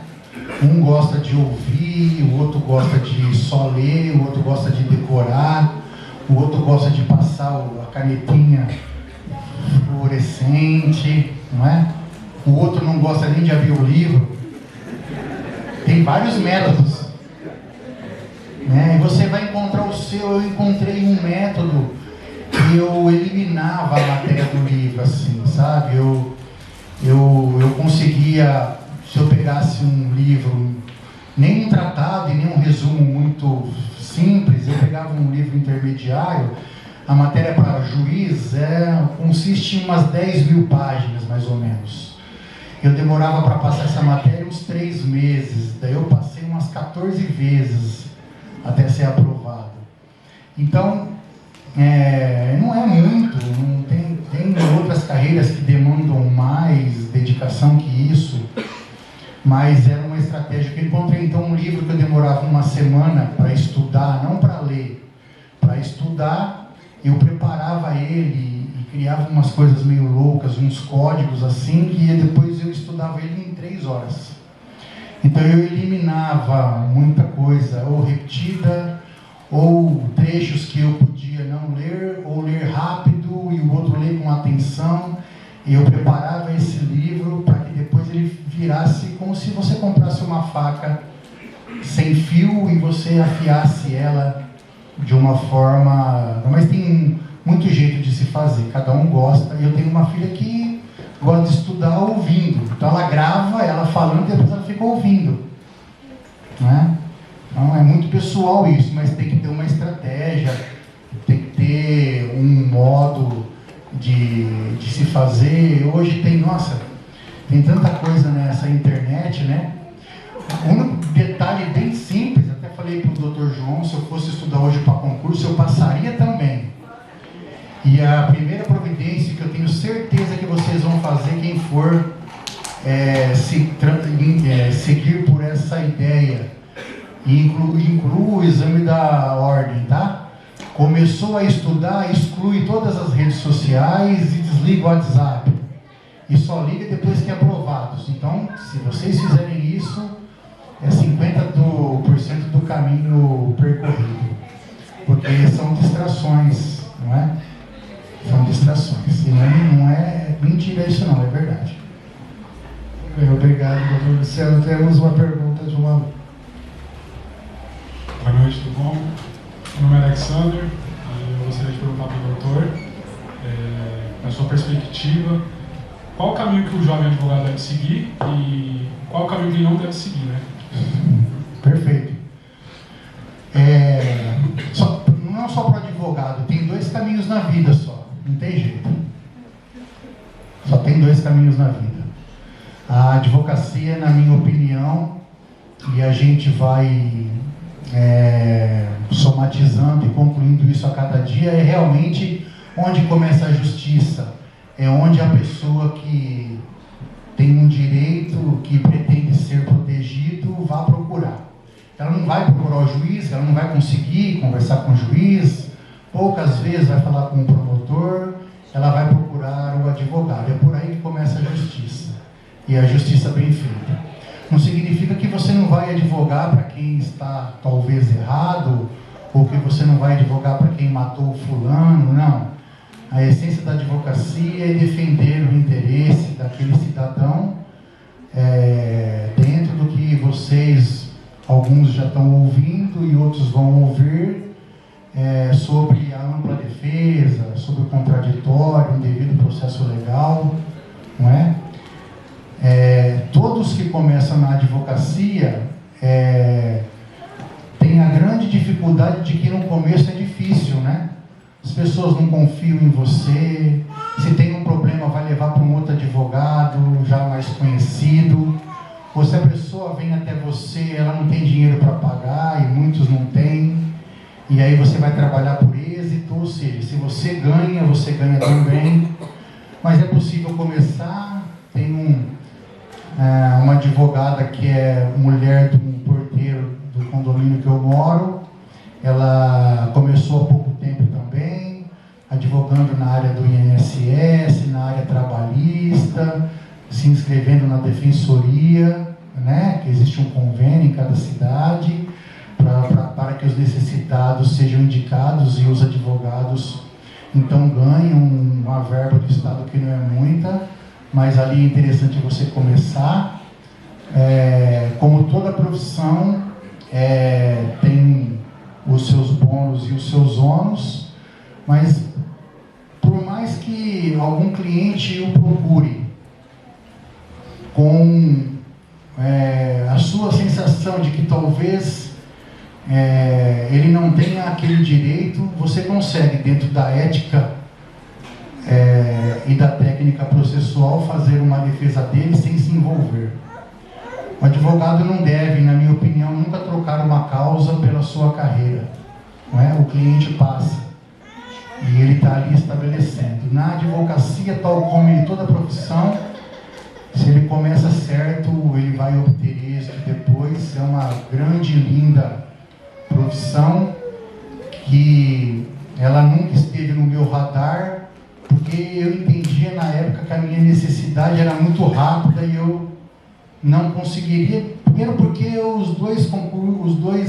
Um gosta de ouvir, o outro gosta de só ler, o outro gosta de decorar, o outro gosta de passar a canetinha fluorescente, não é? O outro não gosta nem de abrir o livro. Tem vários métodos, né? E você vai encontrar o seu. Eu encontrei um método que eu eliminava a matéria do livro, assim, sabe? Eu conseguia, se eu pegasse um livro, nem um tratado e nem um resumo muito simples, eu pegava um livro intermediário, a matéria para juiz consiste em umas 10 mil páginas, mais ou menos. Eu demorava para passar essa matéria uns 3 meses, daí eu passei umas 14 vezes até ser aprovado. Então, não é muito, tem outras carreiras que demandam mais dedicação que isso, mas era uma estratégia que eu encontrei. Então, um livro que eu demorava uma semana para estudar, não para ler, para estudar, eu preparava ele e criava umas coisas meio loucas, uns códigos assim, que depois eu estudava ele em 3 horas. Então, eu eliminava muita coisa, ou repetida, ou trechos que eu podia não ler, ou ler rápido e o outro ler com atenção. E eu preparava esse livro para que depois ele virasse como se você comprasse uma faca sem fio e você afiasse ela de uma forma... Mas tem muito jeito de se fazer, cada um gosta. Eu tenho uma filha que gosta de estudar ouvindo. Então ela grava, ela falando, e depois ela fica ouvindo, né? Então é muito pessoal isso, mas tem que ter uma estratégia, tem que ter um modo de se fazer. Hoje tem tanta coisa nessa internet, né? Um detalhe bem simples, até falei para o Dr. João, se eu fosse estudar hoje para concurso, eu passaria também. E a primeira providência que eu tenho certeza que vocês vão fazer, quem for seguir por essa ideia, inclua o exame da ordem, tá? Começou a estudar, exclui todas as redes sociais e desliga o WhatsApp. E só liga depois que é aprovados. Então, se vocês fizerem isso, é 50% do caminho percorrido. Porque são distrações, não é? São distrações. frustrações. E não é mentira isso não, é verdade. Obrigado, doutor Luciano. Temos uma pergunta de uma... Boa noite, tudo bom? Meu nome é Alexander e eu gostaria de perguntar para o doutor, na sua perspectiva, qual o caminho que o jovem advogado deve seguir e qual o caminho que ele não deve seguir, né? Perfeito. Não só para o advogado, tem 2 caminhos na vida só, não tem jeito. Só tem 2 caminhos na vida. A advocacia, na minha opinião, e a gente vai somatizando e concluindo isso a cada dia, é realmente onde começa a justiça. É onde a pessoa que tem um direito, que pretende ser protegido, vai procurar. Ela não vai procurar o juiz, ela não vai conseguir conversar com o juiz, poucas vezes vai falar com o promotor, ela vai procurar o advogado. É por aí que começa a justiça. E a justiça bem feita. Não significa que você não vai advogar para quem está talvez errado, ou que você não vai advogar para quem matou o fulano, não. A essência da advocacia é defender o interesse daquele cidadão, dentro do que vocês, alguns já estão ouvindo e outros vão ouvir, sobre a ampla defesa, sobre o contraditório, um devido processo legal, não é? Todos que começam na advocacia têm a grande dificuldade de que no começo é difícil, né? As pessoas não confiam em você, se tem um problema vai levar para um outro advogado, já mais conhecido, ou se a pessoa vem até você, ela não tem dinheiro para pagar, e muitos não têm, e aí você vai trabalhar por êxito, ou seja, se você ganha também, mas é possível começar. Tem uma advogada que é mulher de um porteiro do condomínio que eu moro, ela começou há pouco tempo também, advogando na área do INSS, na área trabalhista, se inscrevendo na defensoria, né? Que existe um convênio em cada cidade, para que os necessitados sejam indicados e os advogados então ganham uma verba do Estado que não é muita, mas ali é interessante você começar. Como toda profissão, tem os seus bônus e os seus ônus, mas por mais que algum cliente o procure com a sua sensação de que talvez ele não tenha aquele direito, você consegue, dentro da ética e da técnica processual, fazer uma defesa dele sem se envolver. O advogado não deve, na minha opinião, nunca trocar uma causa pela sua carreira, não é? O cliente passa e ele está ali estabelecendo. Na advocacia, tal como em toda profissão, se ele começa certo, ele vai obter êxito depois. É uma grande e linda profissão que ela nunca esteve no meu radar, porque eu entendia na época que a minha necessidade era muito rápida e eu não conseguiria, primeiro porque os dois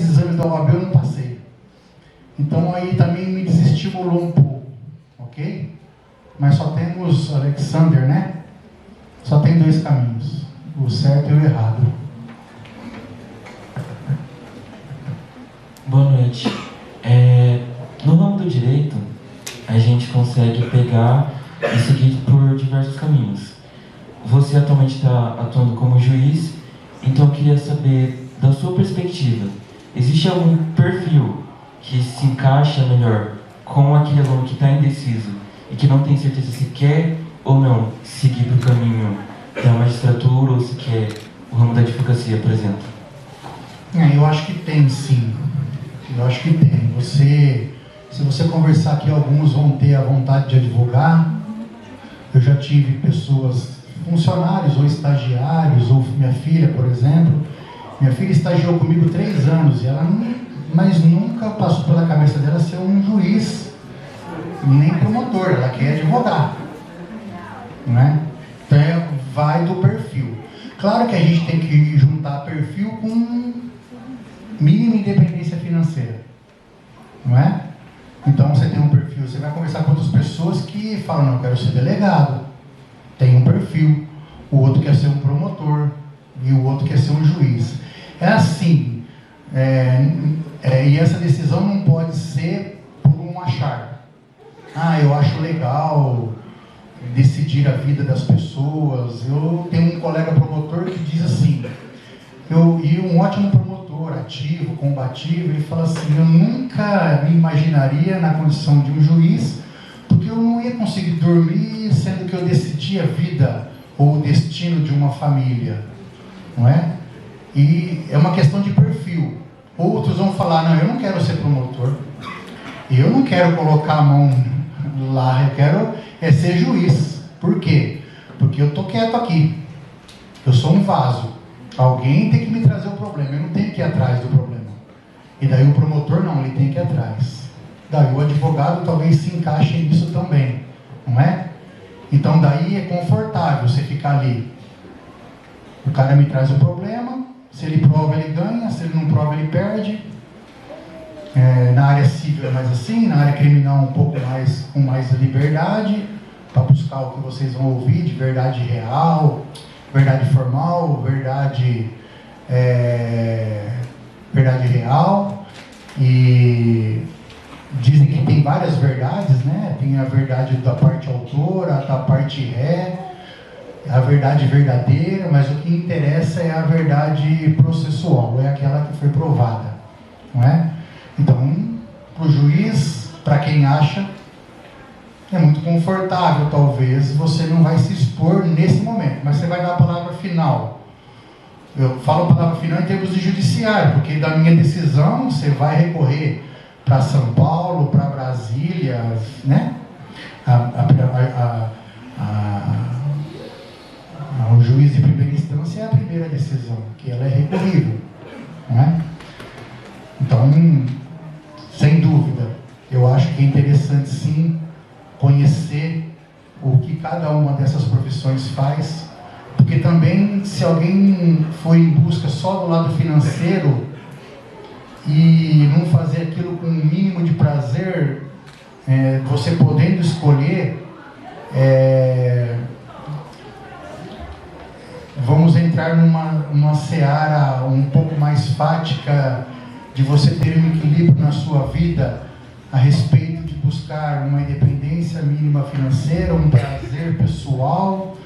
exames da OAB eu não passei. Então aí também me desestimulou um pouco, ok? Mas só temos, Alexander, né? Só tem 2 caminhos, o certo e o errado. Boa noite. No ramo do direito, a gente consegue pegar e seguir por diversos caminhos. Você atualmente está atuando como juiz, então eu queria saber, da sua perspectiva, existe algum perfil que se encaixa melhor com aquele aluno que está indeciso e que não tem certeza se quer ou não seguir para o caminho da magistratura ou se quer o ramo da advocacia, por exemplo? Eu acho que tem, sim. Eu acho que tem. Se você conversar aqui, alguns vão ter a vontade de advogar. Eu já tive pessoas, funcionários ou estagiários, ou minha filha, por exemplo. Minha filha estagiou comigo 3 anos, mas nunca passou pela cabeça dela ser um juiz, nem promotor. Ela quer advogar, não é? Então vai do perfil. Claro que a gente tem que juntar perfil com mínima independência financeira, não é? Então você tem um perfil perfil. Você vai conversar com outras pessoas que falam, não, eu quero ser delegado. Tem um perfil. O outro quer ser um promotor. E o outro quer ser um juiz. É assim. E essa decisão não pode ser por um achar. Eu acho legal decidir a vida das pessoas. Eu tenho um colega promotor que diz assim, e um ótimo promotor, ativo, combativo, ele fala assim, eu nunca me imaginaria na condição de um juiz, porque eu não ia conseguir dormir sendo que eu decidi a vida ou o destino de uma família, não é? E é uma questão de perfil. Outros vão falar, não, eu não quero ser promotor, eu não quero colocar a mão lá, eu quero ser juiz. Por quê? Porque eu estou quieto aqui, eu sou um vaso, alguém tem que me trazer o problema, eu não tenho que ir atrás do problema. E daí o promotor não, ele tem que ir atrás. Daí o advogado talvez se encaixe nisso também, não é? Então daí é confortável você ficar ali. O cara me traz o problema, se ele prova ele ganha, se ele não prova ele perde. Na área civil é mais assim, na área criminal um pouco mais, com mais liberdade, para buscar o que vocês vão ouvir de verdade real, verdade formal, verdade real. E dizem que tem várias verdades, né? Tem a verdade da parte autora, da parte ré, a verdade verdadeira, mas o que interessa é a verdade processual, é aquela que foi provada, não é? Então, para o juiz, para quem acha, é muito confortável, talvez, você não vai se expor nesse momento, mas você vai dar a palavra final. Eu falo a palavra final em termos de judiciário, porque da minha decisão você vai recorrer para São Paulo, para Brasília, né? O juiz de primeira instância é a primeira decisão, que ela é recorrível, não é? Então, sem dúvida, eu acho que é interessante sim conhecer o que cada uma dessas profissões faz, porque também se alguém for em busca só do lado financeiro e não fazer aquilo com um mínimo de prazer, você podendo escolher, vamos entrar numa seara um pouco mais fática de você ter um equilíbrio na sua vida a respeito de buscar uma independência mínima financeira, um prazer pessoal,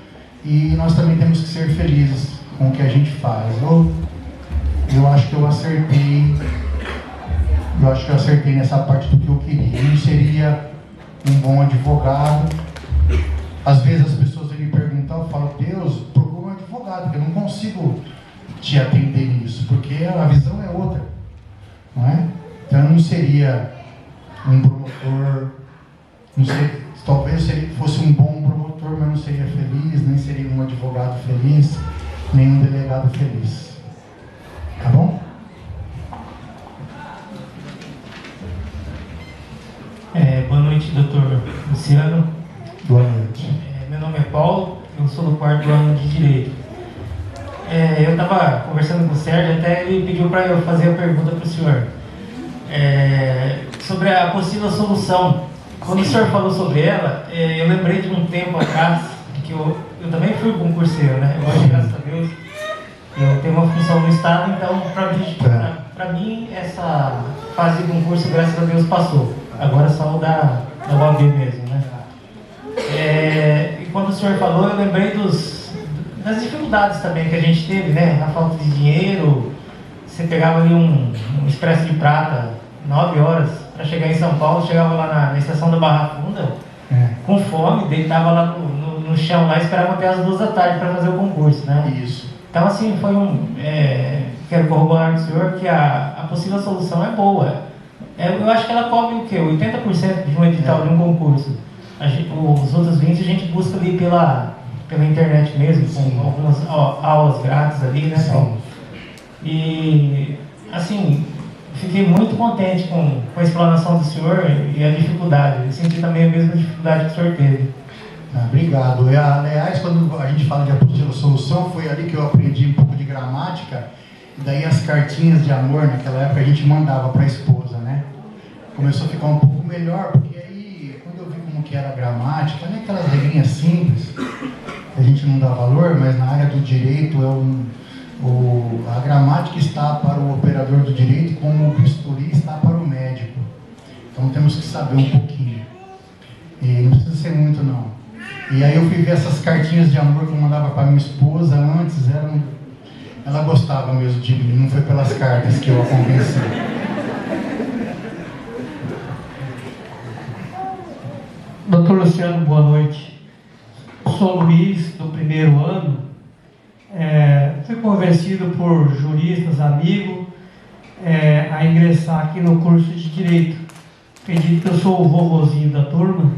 e nós também temos que ser felizes com o que a gente faz. Eu acho que eu acertei nessa parte do que eu queria. Eu não seria um bom advogado. Às vezes as pessoas vêm me perguntar, eu falo, Deus, procura um advogado, porque eu não consigo te atender nisso, porque a visão é outra, não é? Então eu não seria um promotor, não sei, talvez eu fosse um bom promotor, mas não seria feliz, nem seria um advogado feliz, nem um delegado feliz. Tá bom? Boa noite, doutor Luciano. Boa noite. Meu nome é Paulo, eu sou do 4º ano de Direito. Eu estava conversando com o Sérgio, até ele pediu para eu fazer a pergunta para o senhor. Sobre a possível solução. Quando o senhor falou sobre ela, eu lembrei de um tempo atrás, que eu também fui concurseiro, né? Eu hoje, graças a Deus, eu tenho uma função no Estado, então para mim essa fase de concurso, graças a Deus, passou. Agora é só o da OAB mesmo, né? E quando o senhor falou, eu lembrei das dificuldades também que a gente teve, né? A falta de dinheiro, você pegava ali um expresso de prata, 9 horas, para chegar em São Paulo, chegava lá na estação da Barra Funda, com fome, deitava lá no chão lá e esperava até as 2 da tarde para fazer o concurso, né? Isso. Então, assim, foi quero corroborar com o senhor que a possível solução é boa. Eu acho que ela cobre o quê? 80% de um edital de um concurso. Os outros 20% a gente busca ali pela internet mesmo, com algumas aulas grátis ali, né? Sim. E, assim, fiquei muito contente com a explanação do senhor e a dificuldade. Eu senti também a mesma dificuldade que o senhor teve. Obrigado. Aliás, quando a gente fala de apostila solução, foi ali que eu aprendi um pouco de gramática, e daí as cartinhas de amor, naquela época, a gente mandava para a esposa, né? Começou a ficar um pouco melhor, porque aí quando eu vi como que era a gramática, nem aquelas regrinhas simples, que a gente não dá valor, mas na área do direito a gramática está para o operador do direito como o bisturi está para o médico. Então temos que saber um pouquinho. E não precisa ser muito, não. E aí eu fui ver essas cartinhas de amor que eu mandava para minha esposa antes, ela gostava mesmo de mim, não foi pelas cartas que eu a convenci. Doutor Luciano, boa noite. Sou Luiz, do primeiro ano. Fui convencido por juristas, amigos, a ingressar aqui no curso de Direito. Acredito que eu sou o vovozinho da turma.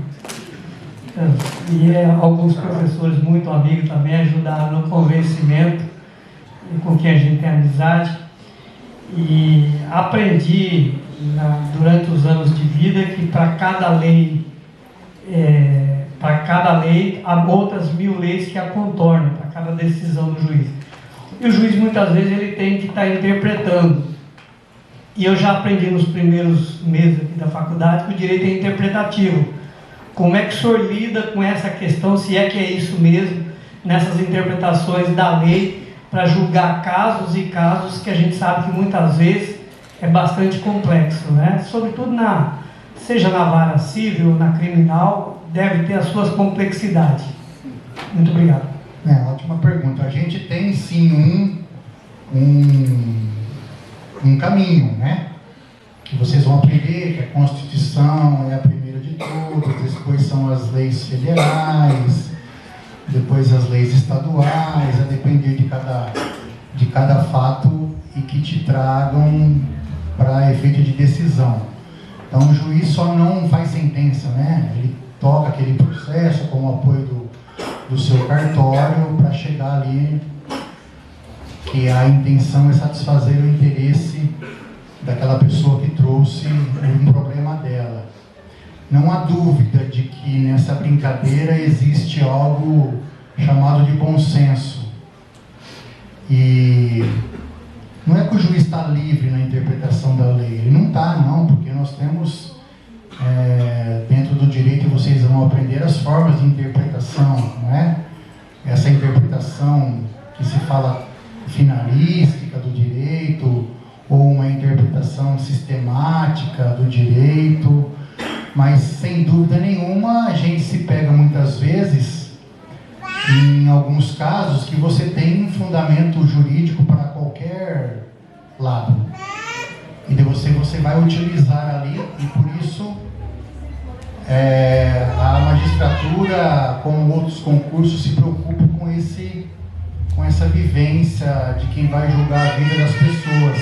E alguns professores muito amigos também ajudaram no convencimento, com quem a gente tem amizade. E aprendi durante os anos de vida que para cada lei há outras 1000 leis que a contornam, para cada decisão do juiz. E o juiz muitas vezes ele tem que estar interpretando. E eu já aprendi nos primeiros meses aqui da faculdade que o direito é interpretativo. Como é que o senhor lida com essa questão, se é que é isso mesmo, nessas interpretações da lei, para julgar casos e casos que a gente sabe que muitas vezes é bastante complexo, né? Sobretudo seja na vara civil ou na criminal, deve ter as suas complexidades. Muito obrigado. Ótima pergunta. A gente tem sim um caminho, né? Que vocês vão aprender, que a Constituição é a primeira de todas, depois são as leis federais, depois as leis estaduais, a depender de cada fato e que te tragam para efeito de decisão. Então o juiz só não faz sentença, né? Ele toca aquele processo com o apoio do seu cartório para chegar ali que a intenção é satisfazer o interesse daquela pessoa que trouxe um problema dela. Não há dúvida de que nessa brincadeira existe algo chamado de bom senso. E não é que o juiz está livre na interpretação da lei. Ele não está, não, porque nós temos dentro do direito, vocês vão aprender as formas de interpretação, não é? Essa interpretação que se fala finalística do direito, ou uma interpretação sistemática do direito, mas sem dúvida nenhuma a gente se pega muitas vezes em alguns casos que você tem um fundamento jurídico para qualquer lado, e de você vai utilizar ali, e por isso a magistratura, como outros concursos, se preocupa com essa vivência de quem vai julgar a vida das pessoas,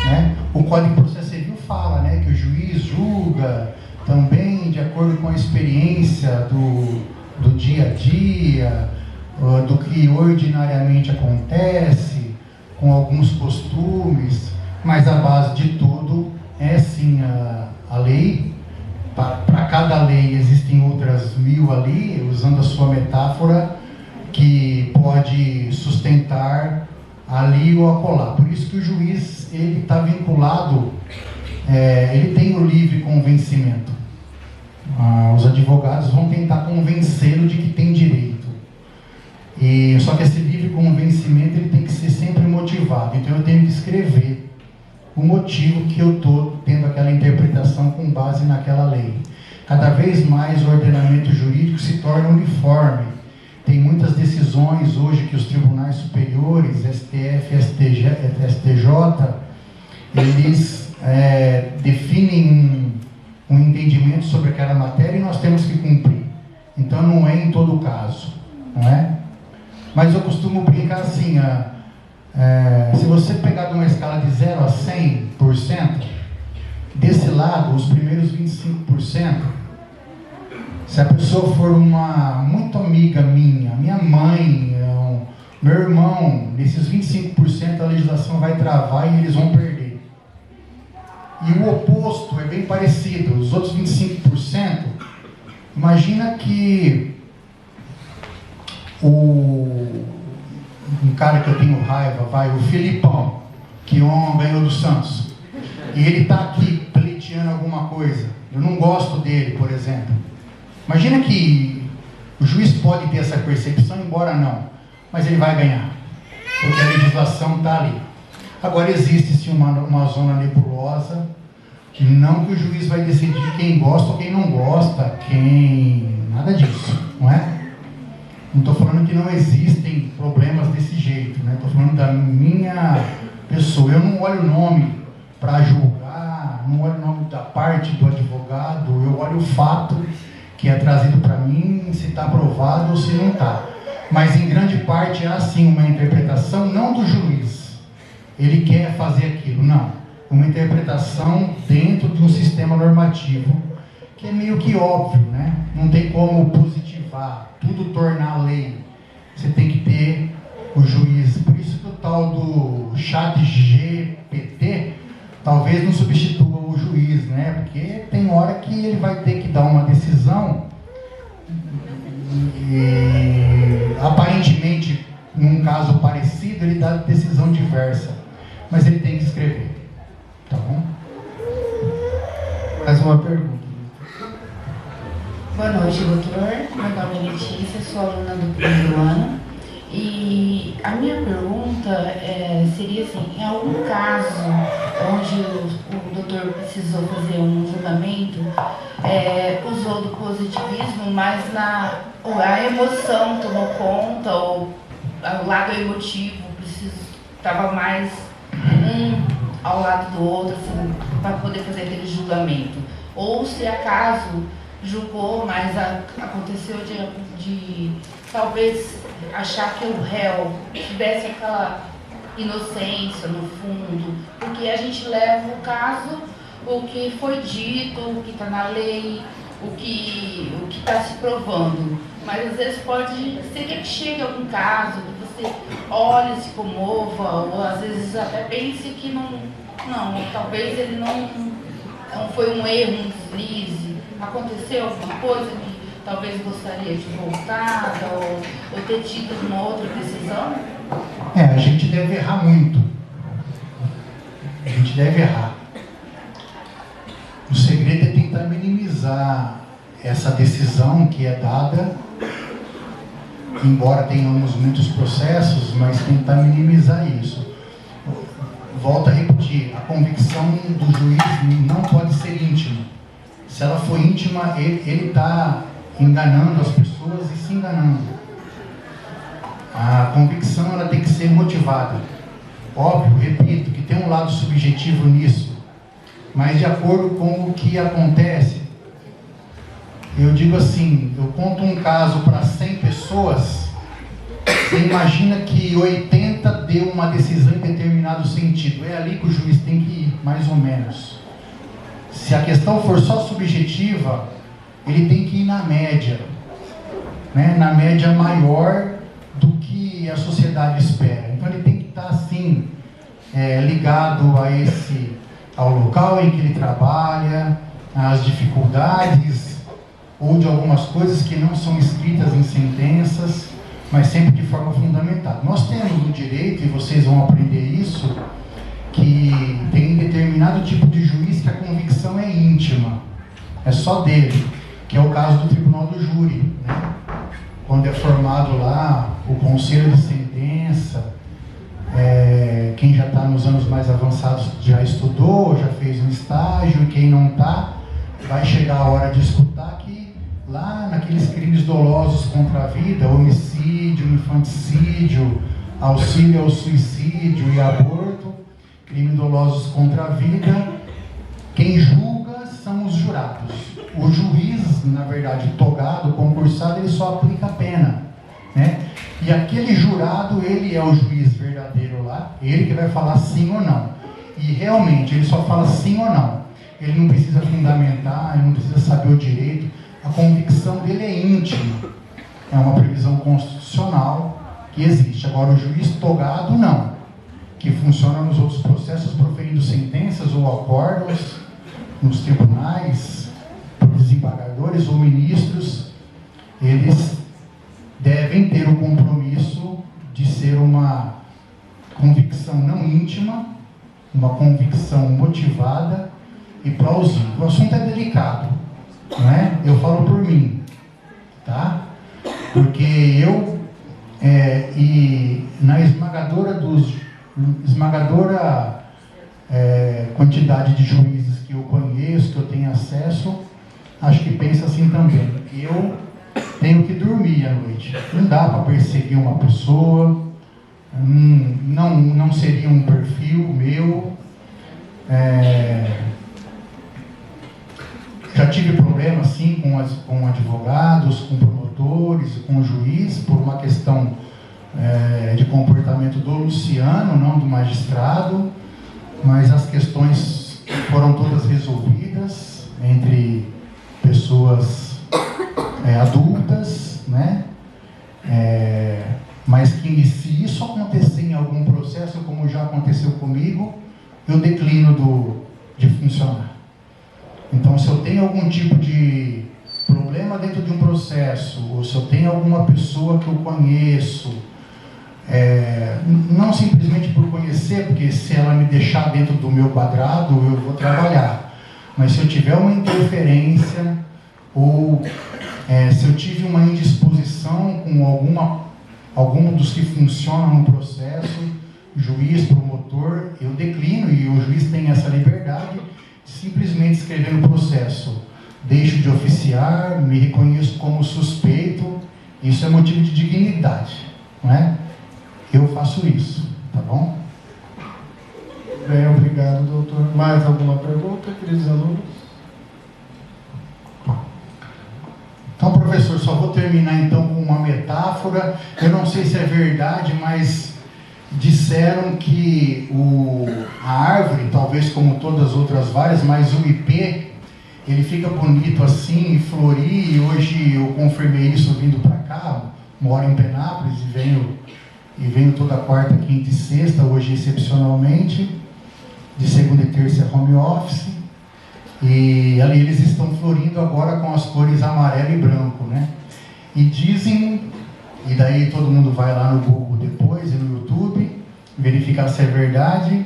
né? O Código de Processo Civil fala, né, que o juiz julga também de acordo com a experiência do dia a dia, do que ordinariamente acontece, com alguns costumes, mas a base de tudo é sim a lei. Para cada lei existem outras 1000 ali, usando a sua metáfora, que pode sustentar ali ou acolá. Por isso que o juiz ele está vinculado, ele tem o livre convencimento. Os advogados vão tentar convencê-lo de que tem direito. Só que esse livre convencimento ele tem que ser sempre motivado. Então eu tenho que escrever o motivo que eu estou tendo aquela interpretação com base naquela lei. Cada vez mais o ordenamento jurídico se torna uniforme. Tem muitas decisões hoje que os tribunais superiores, STF, STJ, eles definem um entendimento sobre aquela matéria e nós temos que cumprir. Então não é em todo caso, não é? Mas eu costumo brincar assim, se você pegar de uma escala de 0 a 100%, desse lado, os primeiros 25%, se a pessoa for muito amiga minha mãe, meu irmão, nesses 25% a legislação vai travar e eles vão perder. E o oposto é bem parecido, os outros 25%, imagina que um cara que eu tenho raiva, o Filipão, que ganhou do Santos, e ele está aqui pleiteando alguma coisa, eu não gosto dele, por exemplo. Imagina que o juiz pode ter essa percepção, embora não, mas ele vai ganhar, porque a legislação está ali. Agora existe sim uma zona nebulosa, não que o juiz vai decidir quem gosta ou quem não gosta, nada disso, não é? Não estou falando que não existem problemas desse jeito, né? Estou falando da minha pessoa. Eu não olho o nome para julgar, não olho o nome da parte do advogado, eu olho o fato que é trazido para mim, se está aprovado ou se não está. Mas em grande parte há sim uma interpretação, não do juiz, ele quer fazer aquilo, não. Uma interpretação dentro de um sistema normativo, que é meio que óbvio, né? Não tem como positivar, tudo tornar lei. Você tem que ter o juiz. Por isso que o tal do chat GPT talvez não substitua o juiz, né? Porque tem hora que ele vai ter que dar uma decisão e aparentemente, num caso parecido, ele dá decisão diversa. Mas ele tem que escrever. Tá bom? Mais uma pergunta. Boa noite, doutor. Meu nome é Letícia, sou aluna do primeiro ano. E a minha pergunta seria assim, em algum caso onde o doutor precisou fazer um julgamento, usou do positivismo, mas a emoção tomou conta, ou o lado emotivo estava mais ao lado do outro, assim, para poder fazer aquele julgamento. Ou se acaso julgou, mas aconteceu de talvez achar que o réu tivesse aquela inocência no fundo, porque a gente leva o caso, o que foi dito, o que está na lei, o que está se provando. Mas às vezes pode ser que chegue algum caso, que você olhe e se comova, ou às vezes até pense que não, talvez ele não foi um erro, um deslize. Aconteceu alguma coisa que talvez gostaria de voltar ou ter tido uma outra decisão? A gente deve errar muito. A gente deve errar. O segredo é tentar minimizar essa decisão que é dada, embora tenhamos muitos processos, mas tentar minimizar isso. Volto a repetir, a convicção do juiz não pode ser íntima. Se ela for íntima, ele está enganando as pessoas e se enganando. A convicção ela tem que ser motivada. Óbvio, repito, que tem um lado subjetivo nisso, mas de acordo com o que acontece. Eu digo assim, eu conto um caso para 100 pessoas, você imagina que 80 deu uma decisão em determinado sentido. É ali que o juiz tem que ir, mais ou menos. Se a questão for só subjetiva, ele tem que ir na média, né? Na média maior do que a sociedade espera. Então ele tem que estar assim, ligado ao local em que ele trabalha, às dificuldades, ou de algumas coisas que não são escritas em sentenças, mas sempre de forma fundamentada. Nós temos o direito, e vocês vão aprender isso, que tem determinado tipo de juiz que a convicção é íntima, é só dele, que é o caso do tribunal do júri, né? Quando é formado lá o conselho de sentença, quem já está nos anos mais avançados já estudou, já fez um estágio, e quem não está, vai chegar a hora de escutar que lá naqueles crimes dolosos contra a vida, homicídio, infanticídio, auxílio ao suicídio e aborto, crimes dolosos contra a vida, quem julga são os jurados. O juiz, na verdade, togado, concursado, ele só aplica a pena, né? E aquele jurado, ele é o juiz verdadeiro lá, ele que vai falar sim ou não. E realmente, ele só fala sim ou não. Ele não precisa fundamentar, ele não precisa saber o direito. A convicção dele é íntima. É uma previsão constitucional que existe. Agora, o juiz togado, não. Que funciona nos outros processos, proferindo sentenças ou acórdãos nos tribunais, desembargadores ou ministros, eles devem ter o compromisso de ser uma convicção não íntima, uma convicção motivada e plausível. O assunto é delicado, não é? Eu falo por mim, tá? Porque eu, e na esmagadora quantidade de juízes que eu conheço, que eu tenho acesso, acho que pensa assim também. Eu tenho que dormir à noite. Não dá para perseguir uma pessoa, não seria um perfil meu. Já tive problemas, sim, com advogados, com promotores, com juiz, por uma questão de comportamento do Luciano, não do magistrado, mas as questões foram todas resolvidas entre pessoas adultas, né? Mas que se isso acontecer em algum processo, como já aconteceu comigo, eu declino de funcionar. Então, se eu tenho algum tipo de problema dentro de um processo, ou se eu tenho alguma pessoa que eu conheço, não simplesmente por conhecer, porque se ela me deixar dentro do meu quadrado, eu vou trabalhar. Mas se eu tiver uma interferência, ou se eu tive uma indisposição com algum dos que funcionam no processo, juiz, promotor, eu declino, e o juiz tem essa liberdade de simplesmente escrever no processo: deixo de oficiar, me reconheço como suspeito. Isso é motivo de dignidade, não é? Eu faço isso, tá bom? Bem, obrigado, doutor. Mais alguma pergunta, queridos alunos? Então, professor, só vou terminar então com uma metáfora. Eu não sei se é verdade, mas disseram que a árvore, talvez como todas as outras várias, mas o ipê, ele fica bonito assim, e florir, e hoje eu confirmei isso vindo para cá. Moro em Penápolis e venho toda quarta, quinta e sexta, hoje excepcionalmente, de segunda e terça é home office, e ali eles estão florindo agora com as cores amarelo e branco, né? E dizem, e daí todo mundo vai lá no Google depois e no YouTube, verificar se é verdade,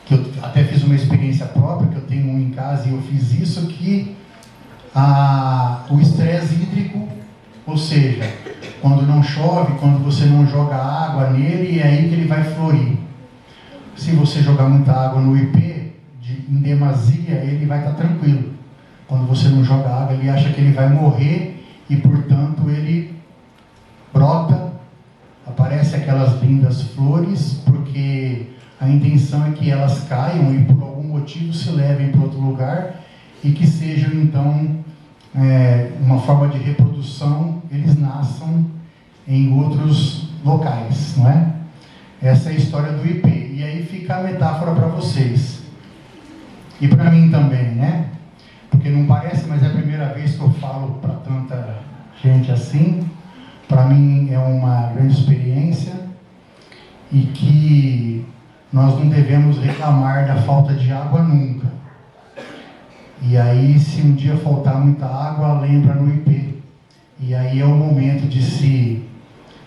que eu até fiz uma experiência própria, que eu tenho um em casa e eu fiz isso, que o estresse hídrico, ou seja, quando não chove, quando você não joga água nele, é aí que ele vai florir. Se você jogar muita água no ipê, em demasia, ele vai estar tranquilo. Quando você não joga água, ele acha que ele vai morrer e, portanto, ele brota, aparece aquelas lindas flores, porque a intenção é que elas caiam e, por algum motivo, se levem para outro lugar e que sejam, então, uma forma de reprodução, eles nasçam em outros locais, não é? Essa é a história do ipê. E aí fica a metáfora para vocês. E para mim também, né? Porque não parece, mas é a primeira vez que eu falo para tanta gente assim. Para mim é uma grande experiência e que nós não devemos reclamar da falta de água nunca. E aí, se um dia faltar muita água, lembra no ipê. E aí é o momento de se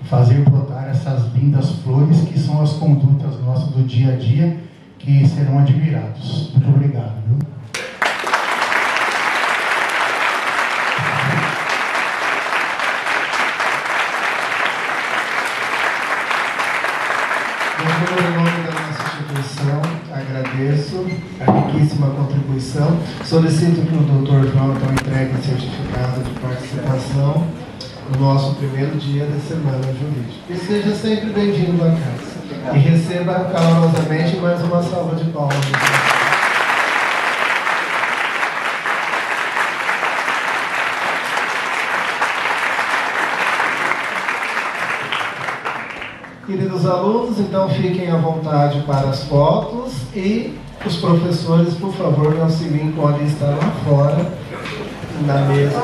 fazer brotar essas lindas flores que são as condutas nossas do dia a dia, que serão admirados. Muito obrigado. Viu? Em nome da nossa instituição, agradeço a riquíssima contribuição. Solicito que o Dr. João então entregue o certificado de participação no nosso primeiro dia da Semana Jurídica. E seja sempre bem-vindo à casa. E receba calorosamente mais uma salva de palmas. Queridos alunos, então fiquem à vontade para as fotos e os professores, por favor, me auxiliem com a lista lá fora, na mesa.